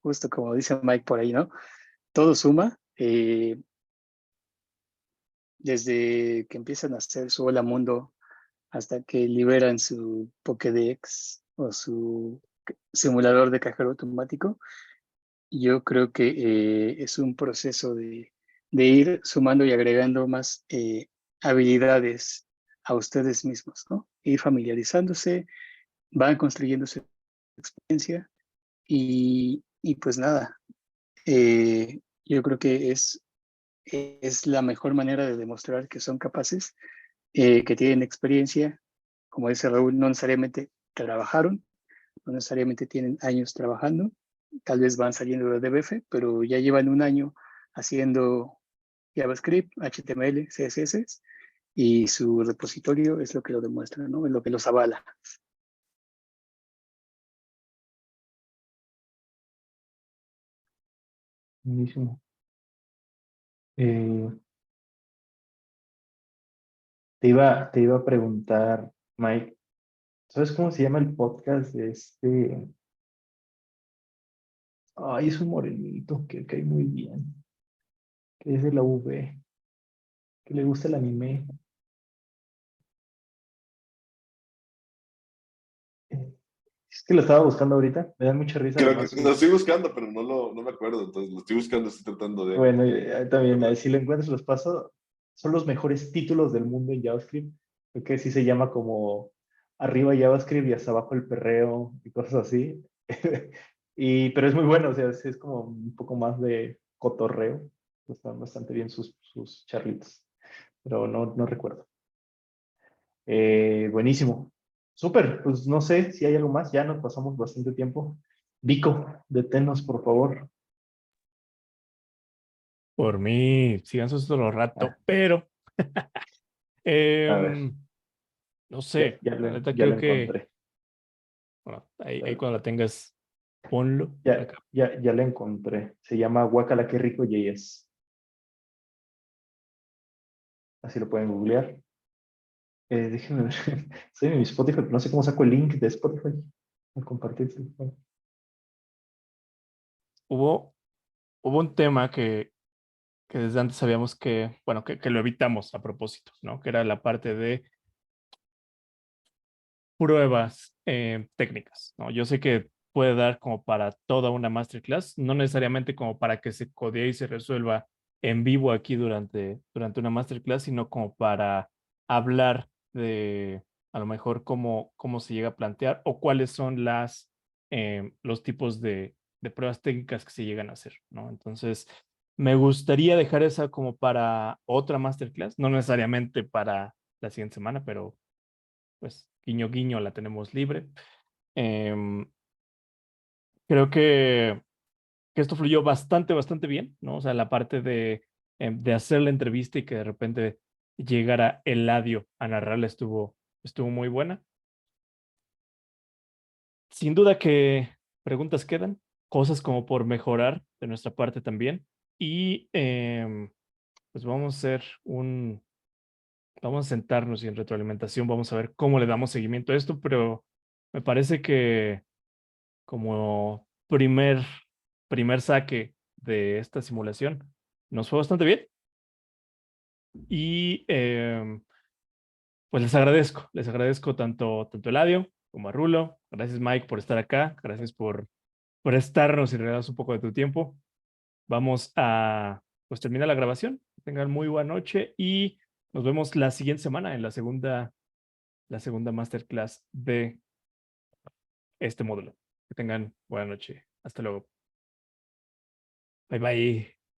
justo como dice Mike por ahí, ¿no? Todo suma. Desde que empiezan a hacer su Hola Mundo hasta que liberan su Pokédex o su simulador de cajero automático, yo creo que es un proceso de ir sumando y agregando más habilidades a ustedes mismos, ¿no? Ir familiarizándose, van construyendo su experiencia y pues nada, yo creo que es la mejor manera de demostrar que son capaces, que tienen experiencia. Como dice Raúl, no necesariamente trabajaron, no necesariamente tienen años trabajando, tal vez van saliendo de DBF, pero ya llevan un año haciendo JavaScript, HTML, CSS, y su repositorio es lo que lo demuestra, ¿no? Es lo que los avala. Buenísimo. Eh, te iba a preguntar, Mike, ¿sabes cómo se llama el podcast de este? Ay, es un morenito que cae muy bien, que es de la UV, que le gusta el anime. Es que lo estaba buscando ahorita, me da mucha risa Creo nomás que lo su... estoy buscando, pero no me acuerdo. Entonces lo estoy buscando, estoy tratando de... Bueno, también, ¿verdad? si lo encuentras los paso. Son los mejores títulos del mundo en JavaScript. Creo que sí se llama como arriba JavaScript y hasta abajo el perreo y cosas así. Pero es muy bueno, o sea, es como un poco más de cotorreo. Están bastante bien sus charlitas, pero no recuerdo. Buenísimo. Súper, pues no sé si hay algo más, ya nos pasamos bastante tiempo. Vico, deténnos, por favor. Por mí, sigan solo rato, Ah, pero a ver, no sé, la neta ya lo creo que, encontré. bueno, ahí cuando la tengas, ponlo acá. Ya la encontré. Se llama Guacala, qué rico JS. Así lo pueden googlear. Déjenme ver. Estoy en mi Spotify, pero no sé cómo saco el link de Spotify. A compartir. Bueno, Hubo un tema que desde antes sabíamos que, bueno, que lo evitamos a propósito, ¿no? Que era la parte de pruebas técnicas, ¿no? Yo sé que puede dar como para toda una masterclass, no necesariamente como para que se codee y se resuelva en vivo aquí durante una masterclass, sino como para hablar de a lo mejor cómo se llega a plantear o cuáles son los tipos de pruebas técnicas que se llegan a hacer, ¿no? Entonces, me gustaría dejar esa como para otra masterclass, no necesariamente para la siguiente semana, pero pues guiño guiño la tenemos libre. Em, Creo que esto fluyó bastante bien, ¿no? O sea, la parte de hacer la entrevista y que de repente llegara Eladio a narrarla estuvo muy buena. Sin duda que preguntas quedan, cosas como por mejorar de nuestra parte también. Y pues vamos a sentarnos y en retroalimentación vamos a ver cómo le damos seguimiento a esto, pero me parece que como primer saque de esta simulación, nos fue bastante bien. Y pues les agradezco tanto a Eladio como a Rulo. Gracias, Mike, por estar acá. Gracias por estarnos y regalarnos un poco de tu tiempo. Vamos a pues terminar la grabación. Tengan muy buena noche y nos vemos la siguiente semana en la segunda masterclass de este módulo. Que tengan buena noche. Hasta luego. Bye bye.